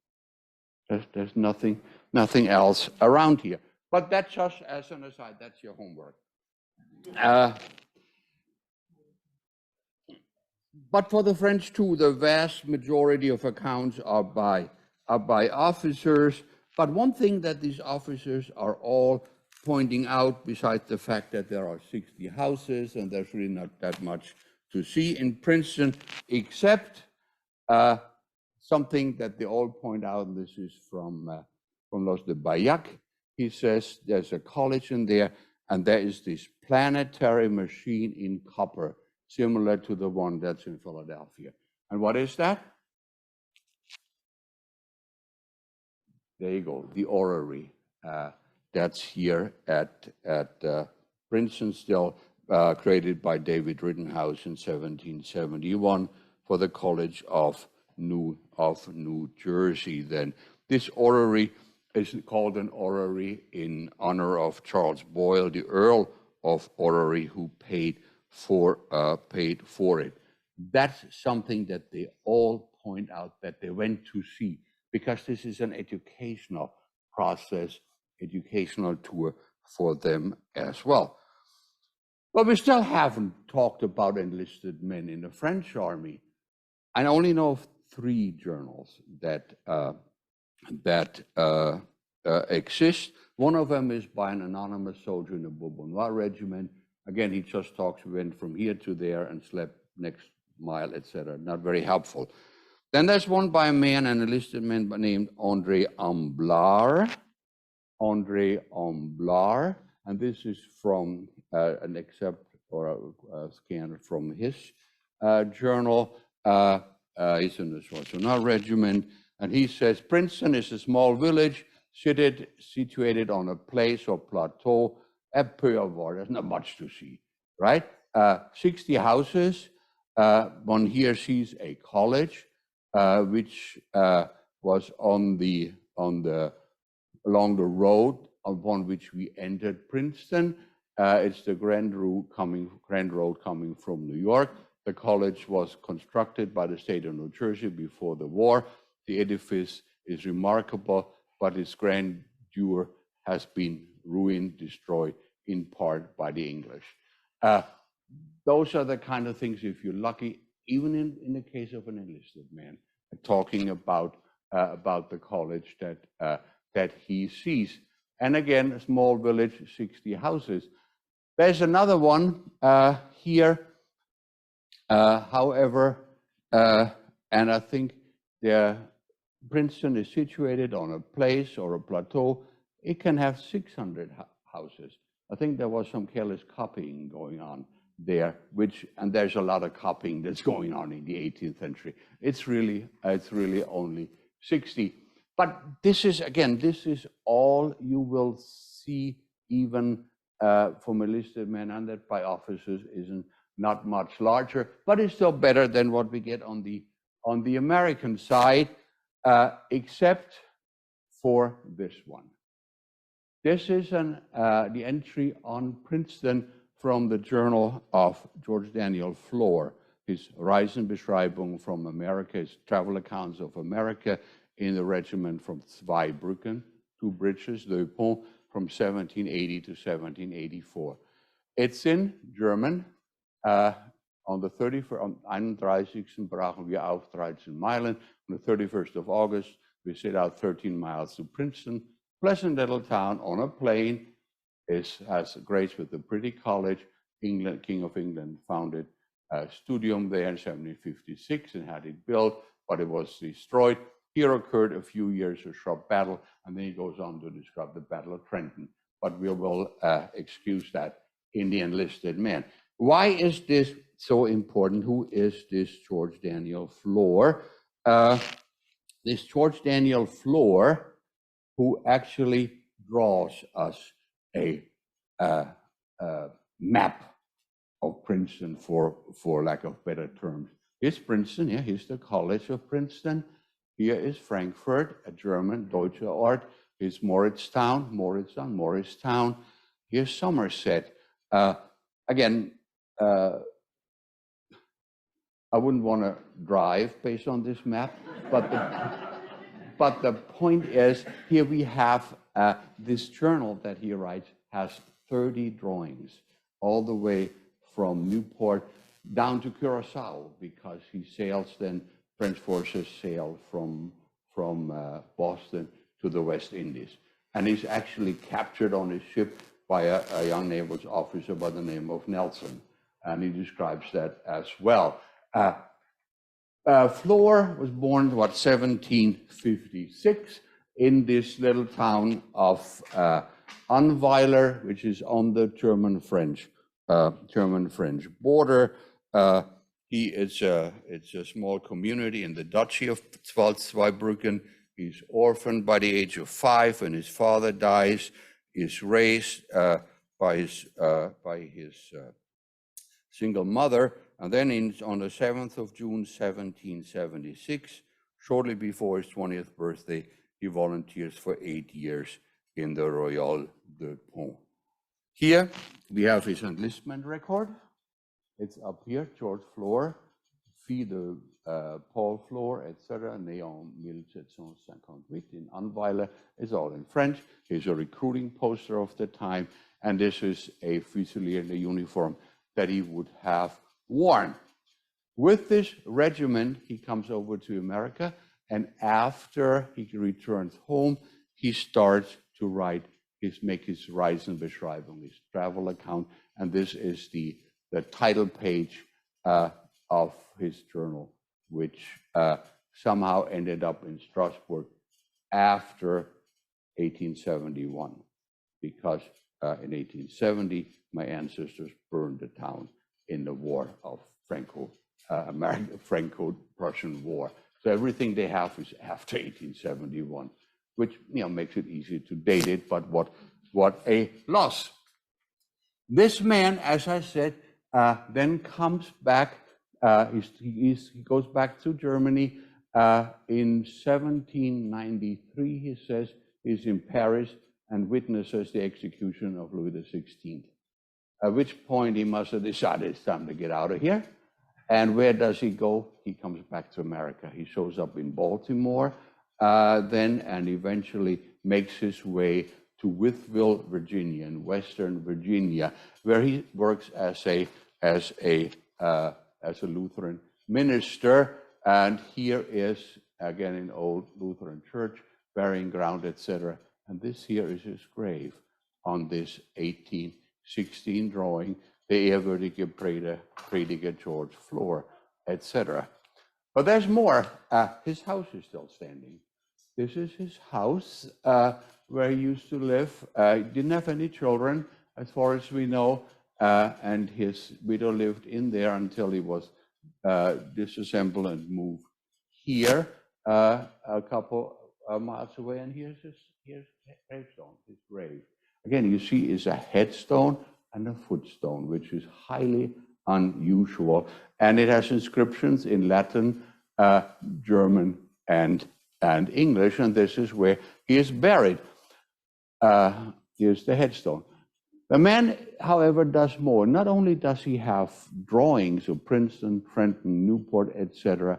There's nothing else around here. But that's just as an aside, that's your homework. But for the French too, the vast majority of accounts are by officers. But one thing that these officers are all pointing out, besides the fact that there are 60 houses and there's really not that much to see in Princeton, except something that they all point out, and this is from Los de Bayac. He says there's a college in there, and there is this planetary machine in copper, similar to the one that's in Philadelphia. And what is that? There you go, the orrery. That's here at Princeton, still created by David Rittenhouse in 1771 for the College of New Jersey. Then this orrery is called an orrery in honor of Charles Boyle, the Earl of Orrery, who paid for it. That's something that they all point out that they went to see, because this is an educational process, educational tour for them as well. But we still haven't talked about enlisted men in the French army. I only know of 3 journals that exist. One of them is by an anonymous soldier in the Bourbonnois regiment. Again, he just talks, we went from here to there and slept next mile, etc. Not very helpful. Then there's one by a man, an enlisted man named André Amblard. André Amblard, and this is from an excerpt or a scan from his journal. He's in the Soissonnais regiment, and he says, Princeton is a small village situated on a place or plateau, at peu avoir. There's not much to see, right? 60 houses. One here sees a college, which was along the road upon which we entered Princeton. It's the Grand Road coming from New York. The college was constructed by the state of New Jersey before the war. The edifice is remarkable, but its grandeur has been ruined, destroyed in part by the English. Those are the kind of things, if you're lucky, even in the case of an enlisted man, talking about the college that he sees. And again, a small village, 60 houses. There's another one here, however, and I think Princeton is situated on a place or a plateau. It can have 600 houses. I think there was some careless copying going on there, and there's a lot of copying that's going on in the 18th century. It's really only 60. But this is all you will see, even from enlisted men, and that by officers isn't not much larger, but it's still better than what we get on the American side, except for this one. This is the entry on Princeton from the Journal of George Daniel Floor, his Reisenbeschreibung from America, his travel accounts of America in the regiment from Zweibrücken, 2 bridges, Le Pont, from 1780 to 1784. It's in German. On the 31st, am 31. brachen wir auf 13 Meilen. On the 31st of August, we set out 13 miles to Princeton, pleasant little town on a plain. Has grace with the pretty college. England, King of England founded a studium there in 1756 and had it built, but it was destroyed. Here occurred a few years of sharp battle, and then he goes on to describe the Battle of Trenton. But we will excuse that in the enlisted men. Why is this so important? Who is this George Daniel Floor? This George Daniel Floor, who actually draws us a map of Princeton, for lack of better terms. Here's Princeton, yeah, here's the College of Princeton. Here is Frankfurt, a German, Deutsche Ort. Here's Morristown. Here's Somerset. Again, I wouldn't want to drive based on this map, but the point is, here we have this journal that he writes has 30 drawings, all the way from Newport down to Curacao, because he sails then, French forces sail from Boston to the West Indies. And he's actually captured on his ship by a young naval officer by the name of Nelson. And he describes that as well. Floor was born, 1756, in this little town of Unweiler, which is on the German-French border. It's a small community in the Duchy of Zweibrücken. He's orphaned by the age of 5, and his father dies. He's raised by his single mother, and then on the 7th of June, 1776, shortly before his 20th birthday, he volunteers for 8 years in the Royal de Pont. Here we have his enlistment record. It's up here, George Floor, Fille de Paul Floor, etc., né en 1758 in Unweiler. It's all in French. Here's a recruiting poster of the time, and this is a fusilier in the uniform that he would have worn. With this regiment, he comes over to America, and after he returns home, he starts to make his Reisenbeschreibung, his travel account, and this is the title page of his journal, which somehow ended up in Strasbourg after 1871, because in 1870, my ancestors burned the town in the war of Franco-Prussian War. So everything they have is after 1871, which makes it easy to date it, but what a loss. This man, as I said, then comes back, he goes back to Germany, In 1793, he says, he's in Paris and witnesses the execution of Louis XVI. At which point he must have decided it's time to get out of here. And where does he go? He comes back to America. He shows up in Baltimore then and eventually makes his way to Wytheville, Virginia, in Western Virginia, where he works as a Lutheran minister. And here is, again, an old Lutheran church, burying ground, etc. And this here is his grave on this 1816 drawing, the ehrwürdige Prediger George Floor, etc. But there's more. His house is still standing. This is his house where he used to live. He didn't have any children, as far as we know, and his widow lived in there until he was disassembled and moved here a couple miles away. And here's his gravestone, his grave. Again, you see, is a headstone and a footstone, which is highly unusual. And it has inscriptions in Latin, German, and English. And this is where he is buried. Here's the headstone. The man, however, does more. Not only does he have drawings of Princeton, Trenton, Newport, etc.,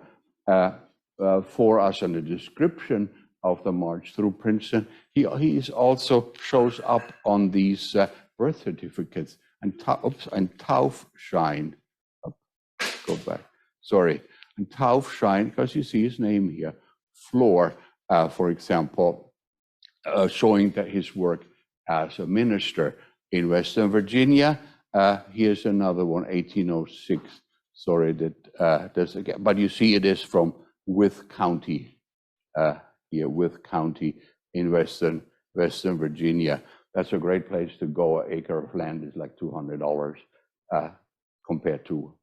for us and a description of the march through Princeton, he is also shows up on these birth certificates and Taufschein. Go back. Sorry, and Taufschein, because you see his name here. Floor, for example, showing that his work as a minister in Western Virginia. Here's another one, 1806. Sorry, that's again, but you see it is from Wythe County, here, Wythe County in Western Virginia. That's a great place to go. An acre of land is like $200 compared to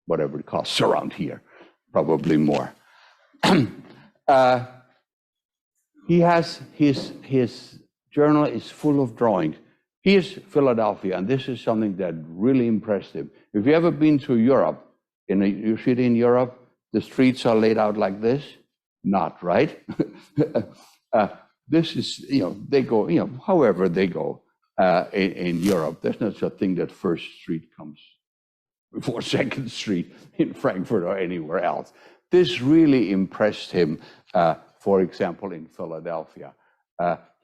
whatever it costs around here, probably more. He has his journal is full of drawings. He is Philadelphia, and this is something that really impressed him. If you've ever been to Europe, in a city in Europe, the streets are laid out like this? Not, right? This is, they go, however they go in Europe. There's no such thing that First Street comes before Second Street in Frankfurt or anywhere else. This really impressed him, for example, in Philadelphia.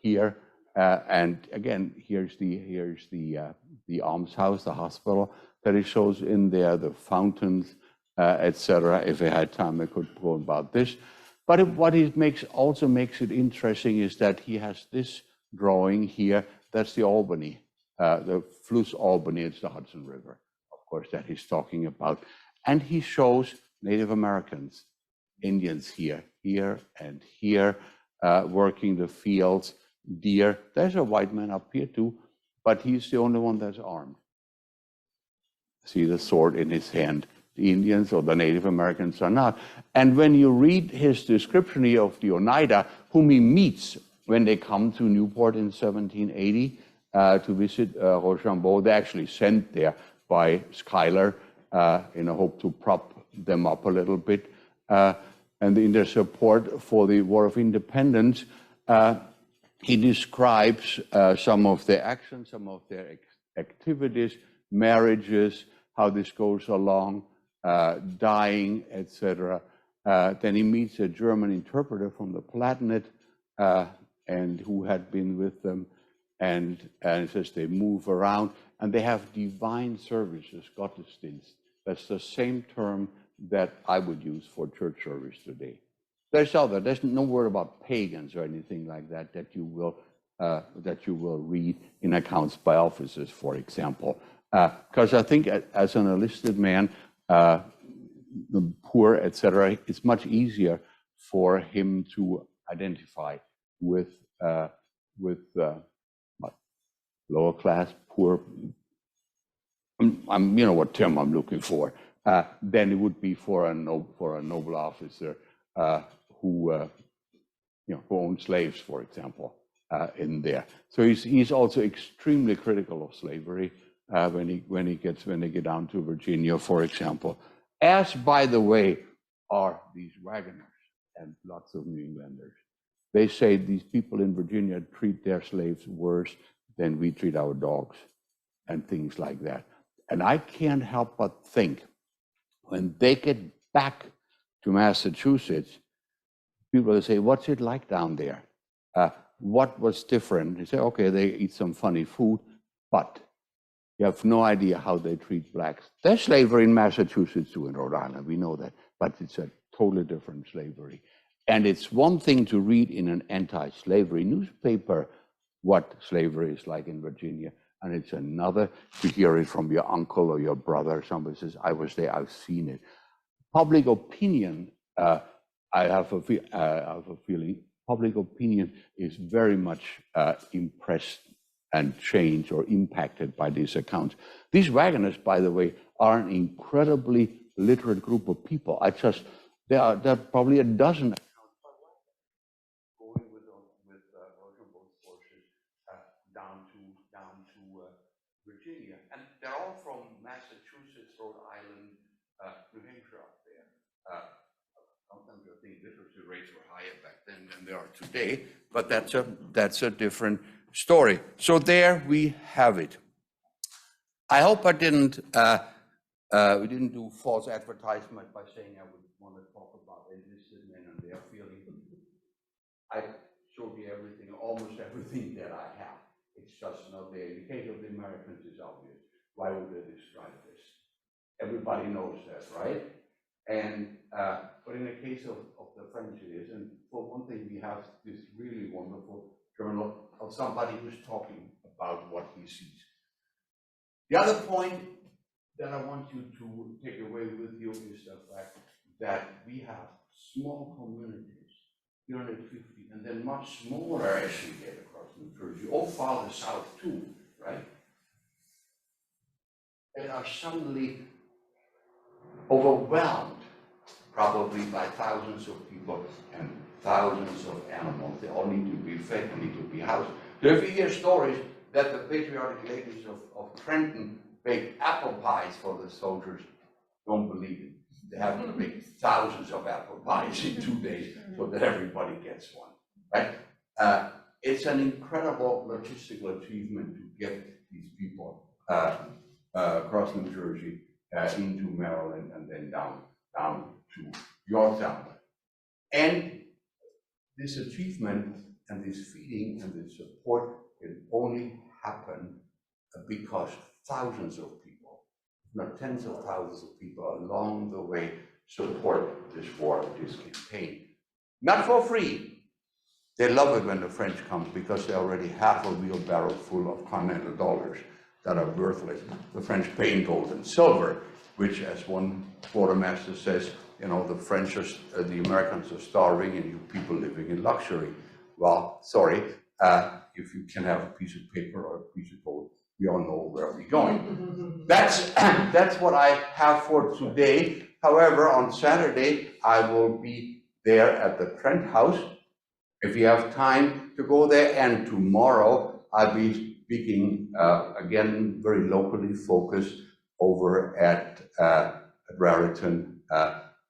Here, and again, here's the almshouse, the hospital that it shows in there, the fountains, etc. If I had time, I could go about this. But what it also makes it interesting is that he has this drawing here. That's the Albany, the Fluss Albany. It's the Hudson River, of course, that he's talking about. And he shows Native Americans, Indians here, and here, working the fields, deer. There's a white man up here too, but he's the only one that's armed. See the sword in his hand. The Indians or the Native Americans are not. And when you read his description here of the Oneida, whom he meets when they come to Newport in 1780 to visit Rochambeau, they're actually sent there by Schuyler in a hope to prop them up a little bit. And in their support for the War of Independence, he describes some of their actions, some of their activities, marriages, how this goes along, dying, etc. Then he meets a German interpreter from the Palatinate, and who had been with them, and says they move around, and they have divine services, Gottesdienst. That's the same term that I would use for church service today. There's no word about pagans or anything like that that you will read in accounts by officers, for example. Because I think as an enlisted man, the poor, etc., it's much easier for him to identify with lower class, poor. What term I'm looking for. Than it would be for a noble officer who owned slaves, for example, in there. So he's also extremely critical of slavery when they get down to Virginia, for example. As, by the way, are these wagoners and lots of New Englanders. They say these people in Virginia treat their slaves worse than we treat our dogs and things like that. And I can't help but think when they get back to Massachusetts, people will say, what's it like down there? What was different? They say, okay, they eat some funny food, but you have no idea how they treat blacks. There's slavery in Massachusetts too, in Rhode Island, we know that, but it's a totally different slavery. And it's one thing to read in an anti-slavery newspaper what slavery is like in Virginia, and it's another to hear it from your uncle or your brother. Somebody says, I was there, I've seen it. Public opinion, I have a feeling, public opinion is very much impressed and changed or impacted by these accounts. These wagoners, by the way, are an incredibly literate group of people. There are probably a dozen accounts going with Rochambeau's forces down to Virginia, and they're all from Massachusetts, Rhode Island, New Hampshire up there. Sometimes I think literacy rates were higher back then than they are today, but that's a different story. So there we have it. I hope I didn't we didn't do false advertisement by saying I would want to talk about enlisted men and their feelings. I showed you everything, almost everything that I have. It's just not there. In the case of the Americans, it's obvious. Why would they describe this? Everybody knows that, right? And but in the case of the French, it is. And for one thing, we have this really wonderful journal of somebody who's talking about what he sees. The other point that I want you to take away with you is the fact that we have small communities, 350, and then much smaller as we get across New Jersey, all farther south too, right? That are suddenly overwhelmed, probably by thousands of people and thousands of animals. They all need to be fed, they need to be housed. So if you hear stories that the patriotic ladies of Trenton baked apple pies for the soldiers, don't believe it. They have to make thousands of apple pies in 2 days so that everybody gets one, right? It's an incredible logistical achievement to get these people across New Jersey into Maryland and then down to Yorktown. And this achievement and this feeding and this support can only happen because thousands of people, not tens of thousands of people along the way support this war, this campaign. Not for free. They love it when the French come because they already have a wheelbarrow full of Continental dollars that are worthless. The French pay in gold and silver, which, as one quartermaster says, you know, the Americans are starving and you people living in luxury. Well, sorry, if you can have a piece of paper or a piece of gold, we all know where we're going. That's what I have for today. However, on Saturday, I will be there at the Trent House. If you have time to go there, and tomorrow I'll be speaking again, very locally focused over at Raritan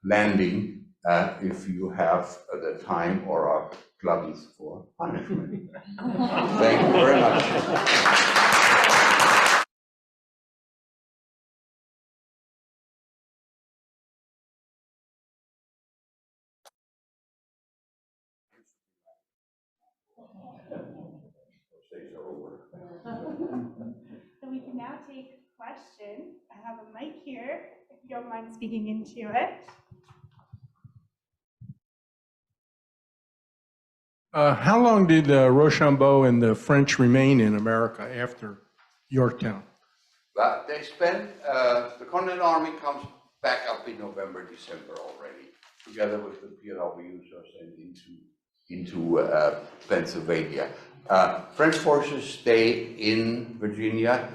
Landing, if you have the time or are gluttonous for punishment. Thank you very much. So we can now take questions. I have a mic here, if you don't mind speaking into it. How long did Rochambeau and the French remain in America after Yorktown? But they spent, the Continental Army comes back up in November, December already, together with the PLWs are sent into Pennsylvania. French forces stay in Virginia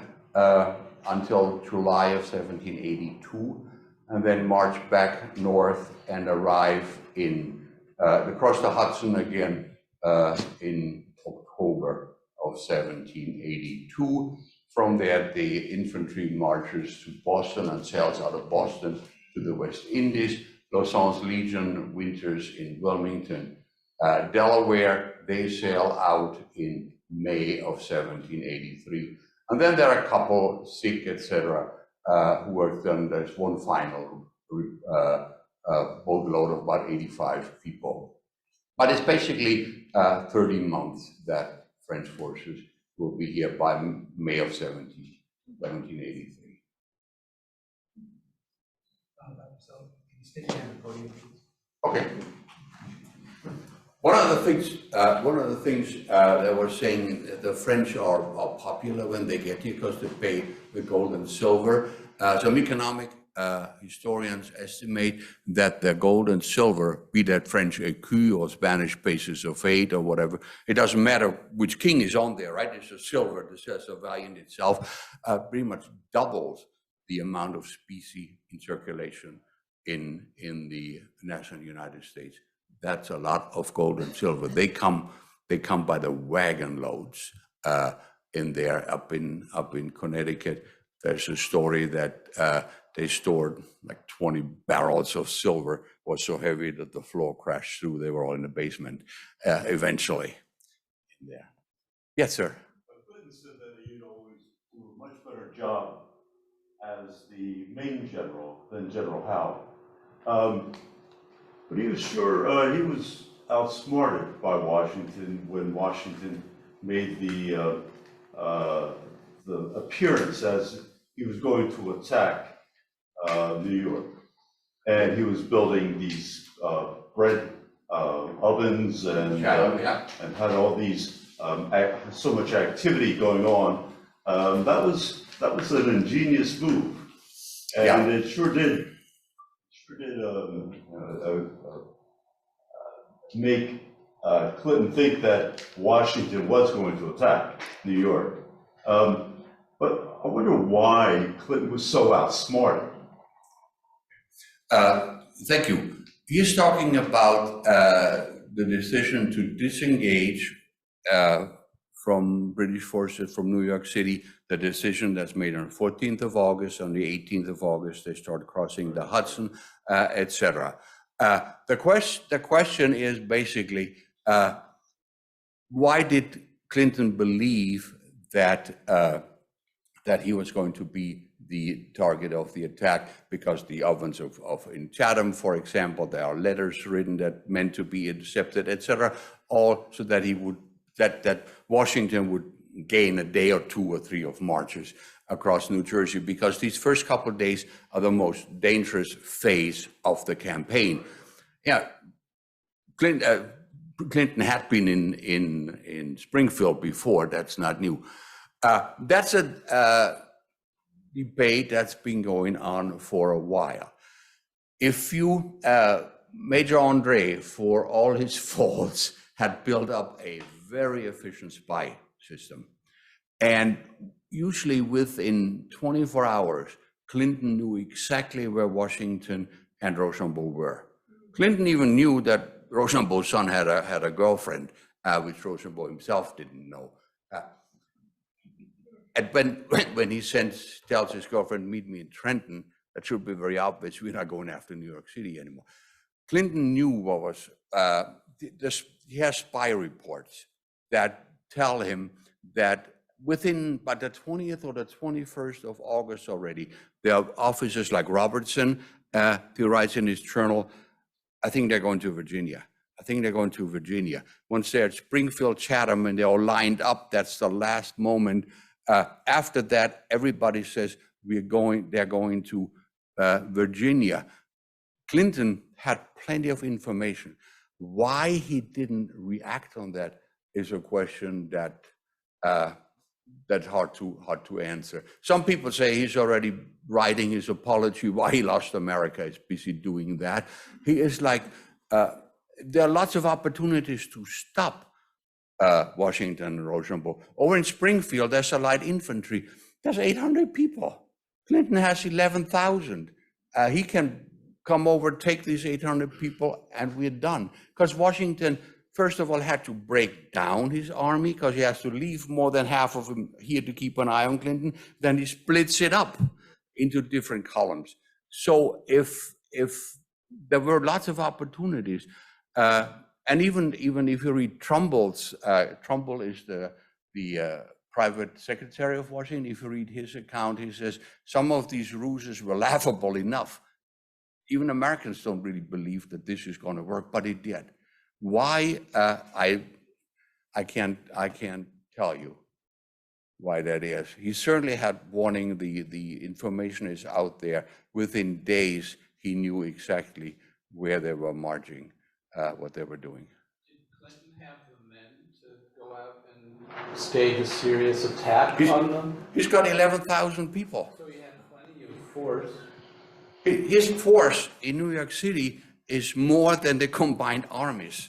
until July of 1782, and then march back north and arrive across the Hudson again in October of 1782. From there, the infantry marches to Boston and sails out of Boston to the West Indies. Lausanne's Legion winters in Wilmington. Delaware, they sail out in May of 1783. And then there are a couple, sick, etc., who were done. There's one final boatload of about 85 people. But it's basically 30 months that French forces will be here by May of 1783. Okay. One of the things they were saying, the French are popular when they get here because they pay with gold and silver. Some economic historians estimate that the gold and silver, be that French écu or Spanish pesos of 8 or whatever, it doesn't matter which king is on there, right? It's a silver, the Cecil Valiant itself, pretty much doubles the amount of specie in circulation in the national United States. That's a lot of gold and silver. They come by the wagon loads in there up in Connecticut. There's a story that they stored like 20 barrels of silver. It was so heavy that the floor crashed through. They were all in the basement eventually. In there. Yes, sir. But Clinton said that he'd always do a much better job as the main general than General Howe. But he was sure he was outsmarted by Washington when Washington made the appearance as he was going to attack New York, and he was building these bread ovens and had all these so much activity going on. That was an ingenious move, and it sure did make Clinton think that Washington was going to attack New York. But I wonder why Clinton was so outsmarted. Thank you. He's talking about the decision to disengage from British forces from New York City, the decision that's made on the 14th of August, on the 18th of August, they start crossing the Hudson, etc. The question is basically, why did Clinton believe that that he was going to be the target of the attack? Because the ovens in Chatham, for example, there are letters written that meant to be intercepted, etc. All so that he would that Washington would gain a day or 2 or 3 of marches across New Jersey, because these first couple of days are the most dangerous phase of the campaign. Yeah, Clinton had been in Springfield before. That's not new. That's a debate that's been going on for a while. If you, Major Andre, for all his faults, had built up a very efficient spy system, and usually within 24 hours, Clinton knew exactly where Washington and Rochambeau were. Clinton even knew that Rochambeau's son had a girlfriend, which Rochambeau himself didn't know. And when he tells his girlfriend, meet me in Trenton, that should be very obvious. We're not going after New York City anymore. Clinton knew what was, he has spy reports that tell him that within by the 20th or the 21st of August already, there are officers like Robertson, he writes in his journal, I think they're going to Virginia. I think they're going to Virginia. Once they're at Springfield, Chatham, and they're all lined up, that's the last moment. After that, everybody says they're going to Virginia. Clinton had plenty of information. Why he didn't react on that is a question that that's hard to answer. Some people say he's already writing his apology why he lost America. He's busy doing that. He is like, there are lots of opportunities to stop Washington and Rochambeau. Over in Springfield, there's a light infantry. There's 800 people. Clinton has 11,000. He can come over, take these 800 people, and we're done. Because Washington, first of all, had to break down his army because he has to leave more than half of them here to keep an eye on Clinton. Then he splits it up into different columns. So if there were lots of opportunities. And even if you read Trumbull's, Trumbull is the private secretary of Washington. If you read his account, he says some of these ruses were laughable enough. Even Americans don't really believe that this is going to work, but it did. Why? I can't tell you why that is. He certainly had warning. The information is out there. Within days, he knew exactly where they were marching, what they were doing. Did Clinton have the men to go out and stage a serious attack on them? He's got 11,000 people. So he had plenty of force. His force in New York City is more than the combined armies.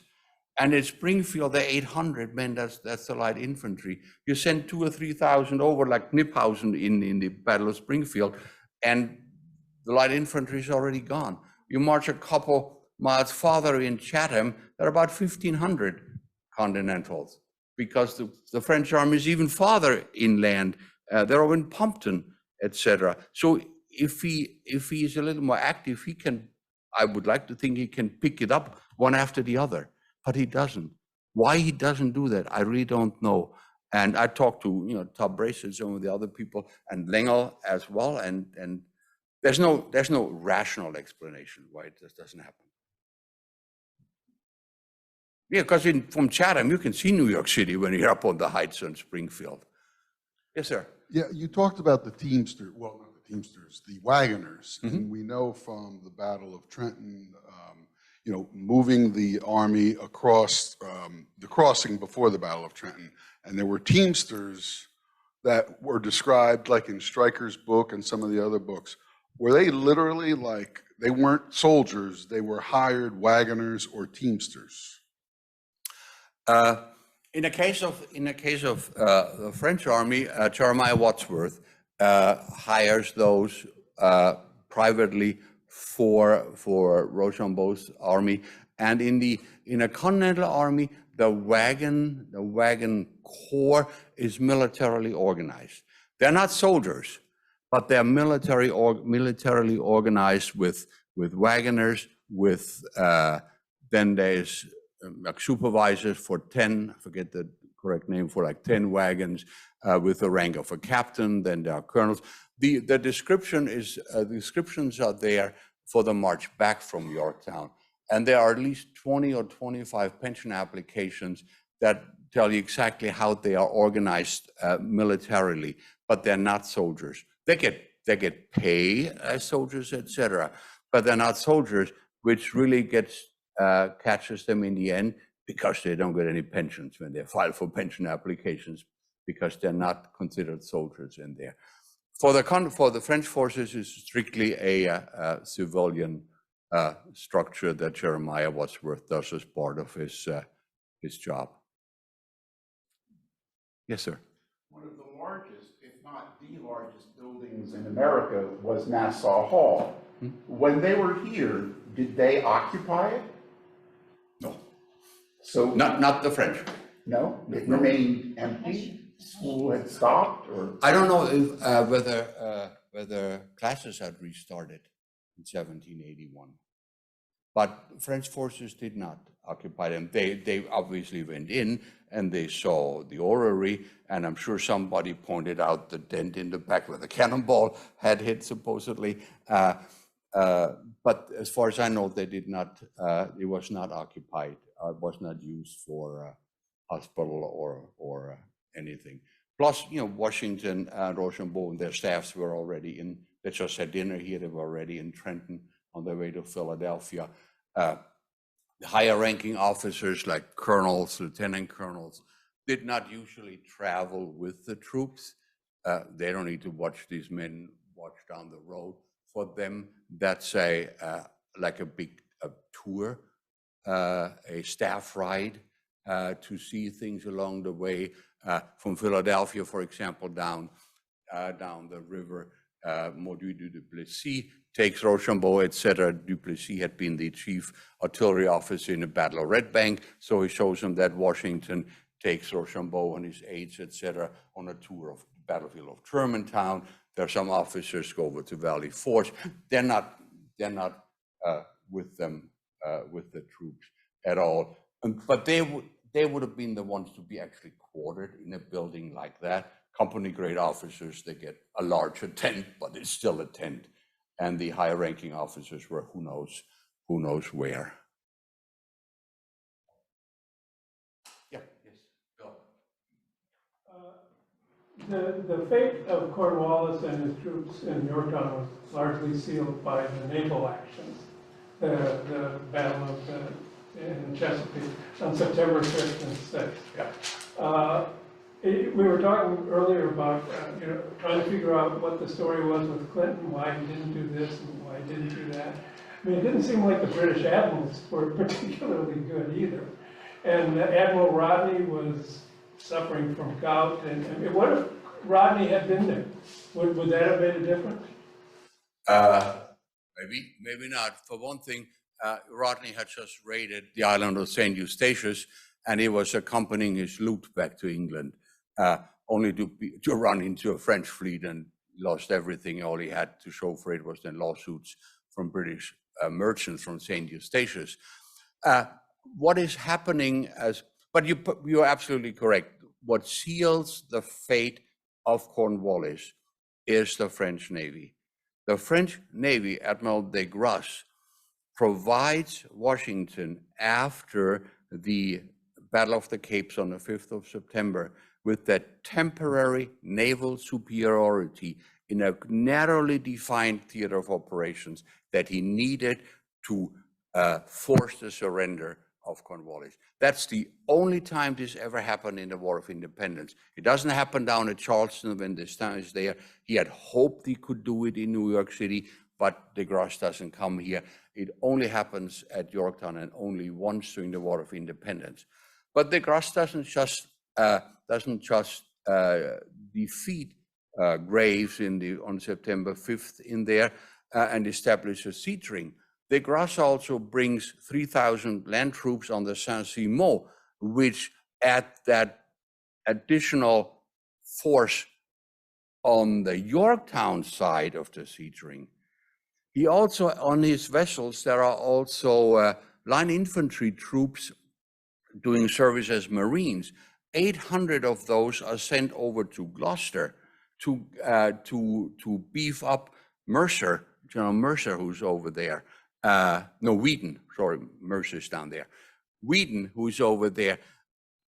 And in Springfield, there are 800 men, that's the light infantry. You send 2,000 or 3,000 over like Kniphausen in the Battle of Springfield, and the light infantry is already gone. You march a couple miles farther in Chatham, there are about 1,500 Continentals, because the French army is even farther inland. They're over in Pumpton, etc. So if he is a little more active, he can, I would like to think he can pick it up one after the other. But he doesn't. Why he doesn't do that, I really don't know. And I talked to Tom Brace and some of the other people, and Lengel as well. And there's no rational explanation why it just doesn't happen. Yeah, because from Chatham you can see New York City when you're up on the heights in Springfield. Yes, sir. Yeah, you talked about the Teamsters, well, not the Teamsters, the wagoners. Mm-hmm. And we know from the Battle of Trenton, moving the army across the crossing before the Battle of Trenton. And there were Teamsters that were described, like in Stryker's book and some of the other books. Were they literally like, they weren't soldiers, they were hired wagoners or Teamsters? In the case of the French army, Jeremiah Wadsworth hires those privately for Rochambeau's army, and in a Continental army, the wagon corps is militarily organized. They're not soldiers, but they're militarily organized with wagoners. With then there's like supervisors for 10. I forget the correct name for like 10 wagons with the rank of a captain. Then there are colonels. The descriptions are there for the march back from Yorktown. And there are at least 20 or 25 pension applications that tell you exactly how they are organized militarily, but they're not soldiers. They get pay as soldiers, etc., but they're not soldiers, which really catches them in the end, because they don't get any pensions when they file for pension applications, because they're not considered soldiers in there. For the French forces, it's strictly a civilian structure that Jeremiah Wadsworth does as part of his job. Yes, sir. One of the largest, if not the largest, buildings in America was Nassau Hall. When they were here, did they occupy it? No. So Not the French. no, it remained empty. School had stopped, or I don't know if, whether classes had restarted in 1781, but French forces did not occupy them. They obviously went in and they saw the orrery, and I'm sure somebody pointed out the dent in the back where the cannonball had hit supposedly. But as far as I know, they did not. It was not occupied. It was not used for hospital or anything. Plus, Washington and Rochambeau and their staffs were already in. They just had dinner here. They were already in Trenton on their way to Philadelphia. The higher-ranking officers, like colonels, lieutenant colonels, did not usually travel with the troops. They don't need to watch these men watch down the road. For them, that's like a big tour, a staff ride to see things along the way. From Philadelphia, for example, down the river, Mauduit du Plessis takes Rochambeau, etc. Duplessis had been the chief artillery officer in the Battle of Red Bank, so he shows him that Washington takes Rochambeau and his aides, etc., on a tour of the battlefield of Germantown. There are some officers go over to Valley Forge. They're not with them, with the troops at all. But they would have been the ones to be actually quartered in a building like that. Company grade officers, they get a larger tent, but it's still a tent. And the higher ranking officers were who knows where. Yeah, yes, Bill. The fate of Cornwallis and his troops in Yorktown was largely sealed by the naval actions. The Battle of in Chesapeake on September 5th and 6th. Yeah. We were talking earlier about trying to figure out what the story was with Clinton, why he didn't do this and why he didn't do that. I mean, it didn't seem like the British admirals were particularly good either. And Admiral Rodney was suffering from gout. And I mean, what if Rodney had been there? Would that have made a difference? Maybe not. For one thing, Rodney had just raided the island of St. Eustatius, and he was accompanying his loot back to England, only to run into a French fleet and lost everything. All he had to show for it was then lawsuits from British merchants from St. Eustatius. What is happening but you're absolutely correct. What seals the fate of Cornwallis is the French Navy. The French Navy, Admiral de Grasse, provides Washington after the Battle of the Capes on the 5th of September with that temporary naval superiority in a narrowly defined theater of operations that he needed to force the surrender of Cornwallis. That's the only time this ever happened in the War of Independence. It doesn't happen down at Charleston when this town is there. He had hoped he could do it in New York City, but de Grasse doesn't come here. It only happens at Yorktown and only once during the War of Independence. But de Grasse doesn't just defeat Graves on September 5th in there and establish a siege ring. De Grasse also brings 3,000 land troops on the Saint-Simon, which add that additional force on the Yorktown side of the siege ring. He also, on his vessels, there are also line infantry troops doing service as Marines. 800 of those are sent over to Gloucester to beef up Mercer, General Mercer, who's over there. Wheaton, sorry, Mercer's down there. Wheaton, who's over there.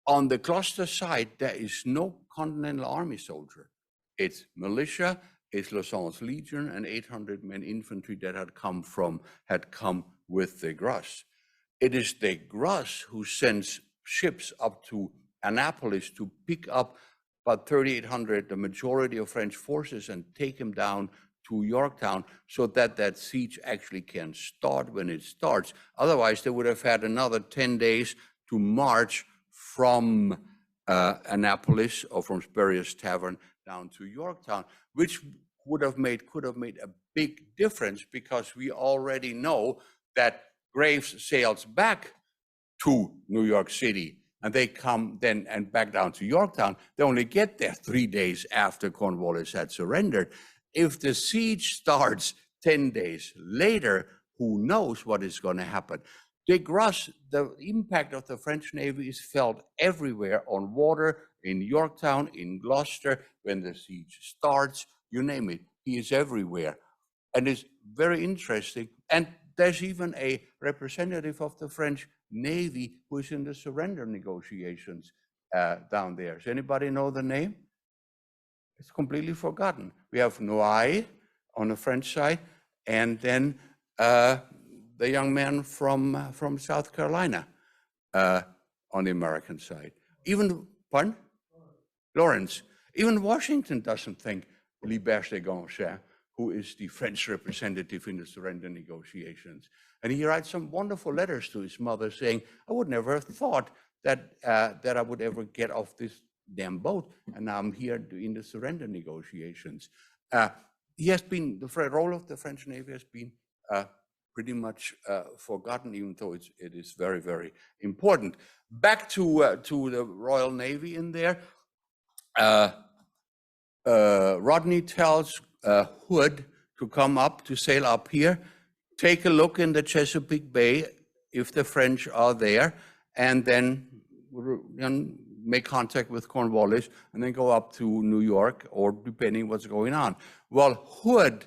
On the Gloucester side, there is no Continental Army soldier. It's militia, it's Lauzon's Legion, and 800 men infantry that had come with de Grasse. It is de Grasse who sends ships up to Annapolis to pick up about 3,800, the majority of French forces, and take them down to Yorktown so that siege actually can start when it starts. Otherwise, they would have had another 10 days to march from Annapolis or from Spurrier's Tavern down to Yorktown, which could have made a big difference, because we already know that Graves sails back to New York City and they come then and back down to Yorktown. They only get there 3 days after Cornwallis had surrendered. If the siege starts 10 days later, who knows what is going to happen? De Grasse, the impact of the French Navy is felt everywhere on water, in Yorktown, in Gloucester, when the siege starts, you name it, he is everywhere. And it's very interesting. And there's even a representative of the French Navy who is in the surrender negotiations down there. Does anybody know the name? It's completely forgotten. We have Noailles on the French side, and then the young man from South Carolina on the American side. Pardon? Lawrence. Even Washington doesn't think Libert de Ganchin, who is the French representative in the surrender negotiations. And he writes some wonderful letters to his mother saying, I would never have thought that I would ever get off this damn boat, and now I'm here in the surrender negotiations. The role of the French Navy has been pretty much forgotten, even though it is very, very important. Back to the Royal Navy in there. Rodney tells Hood to sail up here. take a look in the Chesapeake Bay if the French are there, and then make contact with Cornwallis, and then go up to New York, or depending what's going on. Well, Hood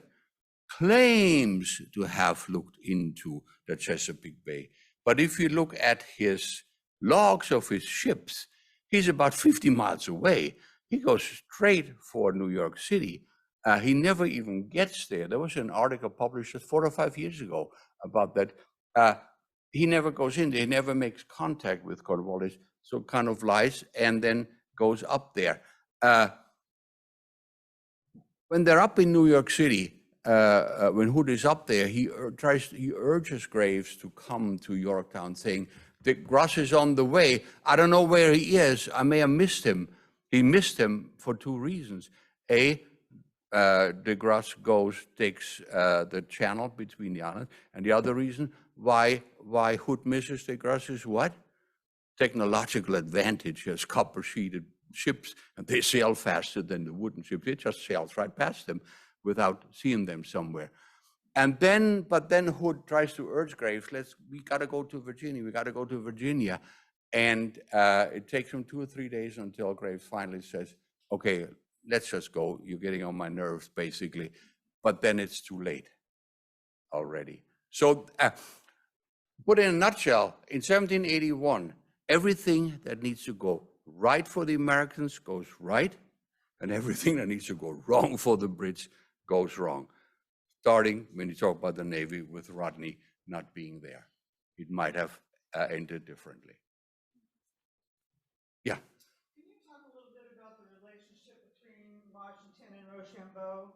claims to have looked into the Chesapeake Bay, but if you look at his logs of his ships, he's about 50 miles away. He goes straight for New York City. He never even gets there. There was an article published 4 or 5 years ago about that. He never goes in there. He never makes contact with Cornwallis, so kind of lies and then goes up there. When they're up in New York City, when Hood is up there, he urges Graves to come to Yorktown, saying, "De Grasse is on the way. I don't know where he is. I may have missed him." He missed him for 2 reasons. A, de Grasse takes the channel between the islands, and the other reason why Hood misses de Grasse is what? Technological advantage. He has copper-sheeted ships, and they sail faster than the wooden ships. It just sails right past them without seeing them somewhere. But then Hood tries to urge Graves, we gotta go to Virginia, we gotta go to Virginia. And it takes him 2 or 3 days until Graves finally says, okay, let's just go. You're getting on my nerves, basically. But then it's too late already. So put in a nutshell, in 1781, everything that needs to go right for the Americans goes right, and everything that needs to go wrong for the Brits goes wrong. Starting, when you talk about the Navy, with Rodney not being there. It might have ended differently. Yeah. Can you talk a little bit about the relationship between Washington and Rochambeau?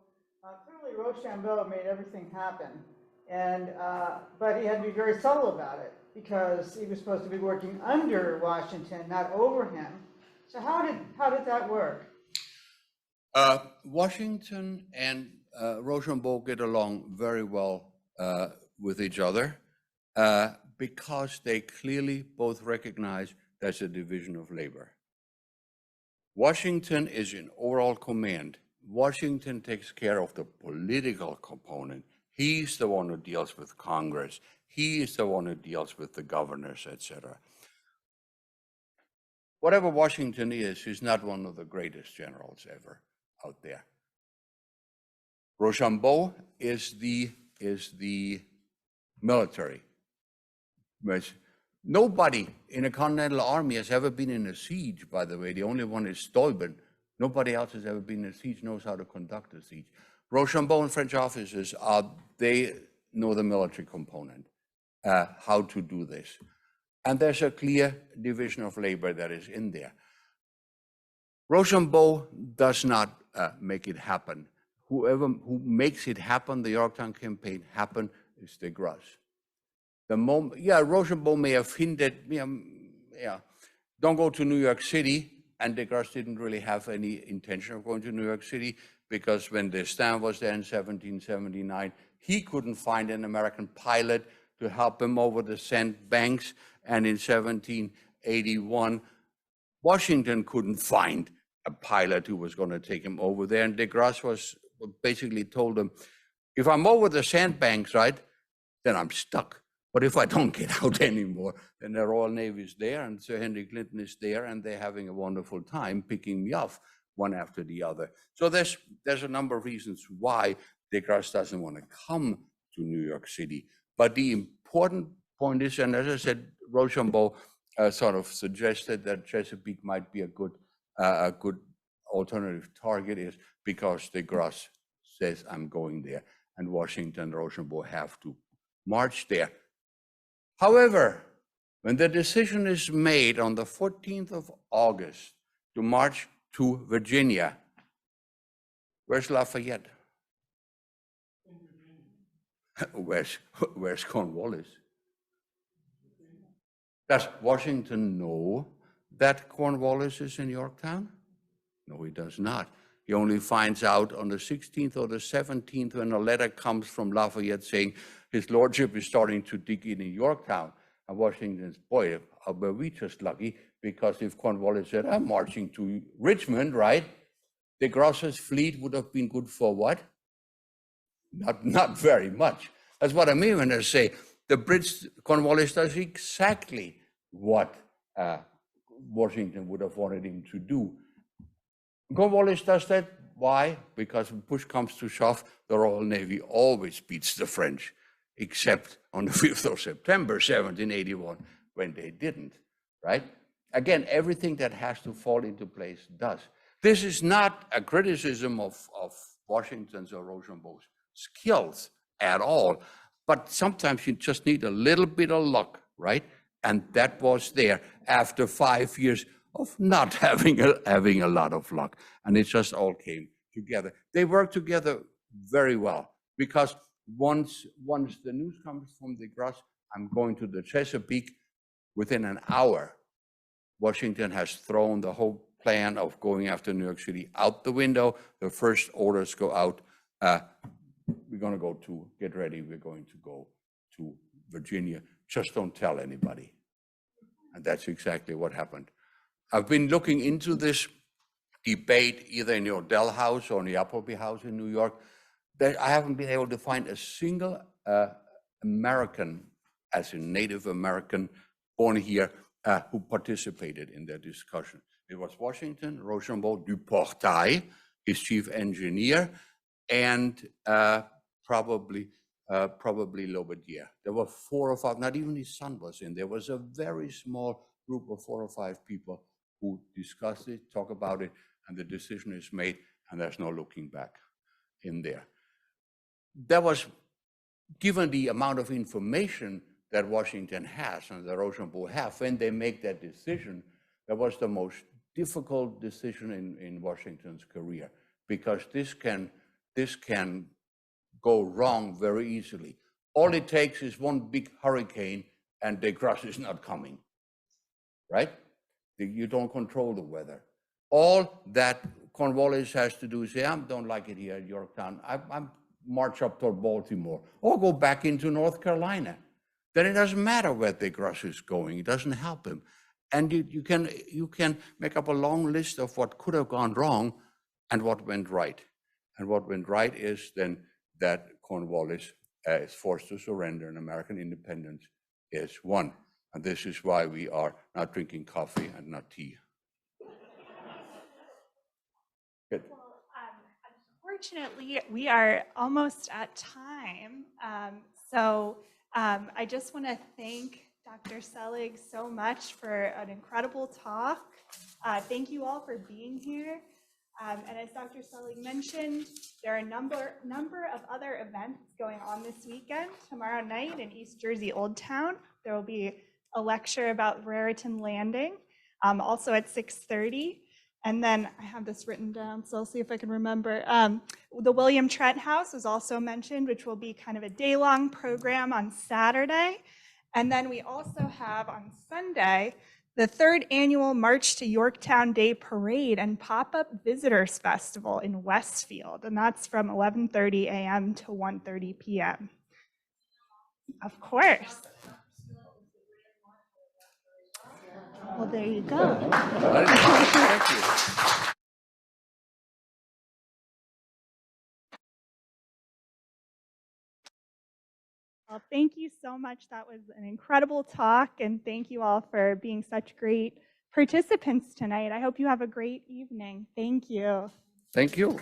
Clearly, Rochambeau made everything happen, and but he had to be very subtle about it because he was supposed to be working under Washington, not over him. So how did that work? Washington and Rochambeau get along very well with each other because they clearly both recognize there's a division of labor. Washington is in overall command. Washington takes care of the political component. He's the one who deals with Congress. He is the one who deals with the governors, etc. Whatever Washington is, he's not one of the greatest generals ever out there. Rochambeau is the military. Nobody in a Continental Army has ever been in a siege, by the way. The only one is Steuben. Nobody else has ever been in a siege, knows how to conduct a siege. Rochambeau and French officers, they know the military component, how to do this. And there's a clear division of labor that is in there. Rochambeau does not make it happen. Who makes it happen, the Yorktown campaign happen, is de Grasse. Rochambeau may have hinted, don't go to New York City, and de Grasse didn't really have any intention of going to New York City, because when D'Estaing was there in 1779, he couldn't find an American pilot to help him over the sandbanks, and in 1781, Washington couldn't find a pilot who was going to take him over there, and de Grasse basically told him, if I'm over the sandbanks, right, then I'm stuck. But if I don't get out anymore, then the Royal Navy is there, and Sir Henry Clinton is there, and they're having a wonderful time picking me off one after the other. So there's a number of reasons why de Grasse doesn't want to come to New York City. But the important point is, and as I said, Rochambeau sort of suggested that Chesapeake might be a good alternative target, is because de Grasse says, I'm going there, and Washington and Rochambeau have to march there. However, when the decision is made on the 14th of August to march to Virginia, where's Lafayette? Where's Cornwallis? Does Washington know that Cornwallis is in Yorktown? No, he does not. He only finds out on the 16th or the 17th when a letter comes from Lafayette saying his lordship is starting to dig in Yorktown. And Washington's, boy, were we just lucky, because if Cornwallis said, I'm marching to Richmond, right? De Grasse's fleet would have been good for what? Not very much. That's what I mean when I say the Brits, Cornwallis does exactly what Washington would have wanted him to do. Cornwallis does that. Why? Because when push comes to shove, the Royal Navy always beats the French, except on the 5th of September, 1781, when they didn't, right? Again, everything that has to fall into place does. This is not a criticism of Washington's or Rochambeau's skills at all, but sometimes you just need a little bit of luck, right? And that was there after 5 years of not having a lot of luck. And it just all came together. They worked together very well, because once the news comes from the Gross, I'm going to the Chesapeake, within an hour, Washington has thrown the whole plan of going after New York City out the window. The first orders go out. We're going to go to, get ready, we're going to go to Virginia. Just don't tell anybody. And that's exactly what happened. I've been looking into this debate either in the Odell House or in the Appleby House in New York. That I haven't been able to find a single American, as a Native American born here, who participated in their discussion. It was Washington, Rochambeau, du Portail, his chief engineer, and probably Lobadier. There were 4 or 5, not even his son was in. There was a very small group of 4 or 5 people who discussed it, talk about it, and the decision is made, and there's no looking back in there. That was, given the amount of information that Washington has and the Rochambeau have, when they make that decision, that was the most difficult decision in Washington's career, because this can go wrong very easily. All it takes is one big hurricane and the Gross is not coming, right? You don't control the weather. All that Cornwallis has to do is say, I don't like it here at Yorktown. I'm march up toward Baltimore, or go back into North Carolina. Then it doesn't matter where the Gross is going. It doesn't help him. And you can make up a long list of what could have gone wrong and what went right. And what went right is then that Cornwallis is forced to surrender, and American independence is won. And this is why we are not drinking coffee and not tea. Good. Well, unfortunately, we are almost at time. I just want to thank Dr. Selig so much for an incredible talk. Thank you all for being here. And as Dr. Selig mentioned, there are a number of other events going on this weekend. Tomorrow night in East Jersey Old Town, there will be a lecture about Raritan Landing, also at 6:30. And then I have this written down, so I'll see if I can remember. The William Trent House was also mentioned, which will be kind of a day-long program on Saturday. And then we also have on Sunday, the 3rd annual March to Yorktown Day Parade and Pop-Up Visitors Festival in Westfield. And that's from 11:30 a.m. to 1:30 p.m. Of course. Well, there you go. Thank you. Well, thank you so much. That was an incredible talk, and thank you all for being such great participants tonight. I hope you have a great evening. Thank you. Thank you.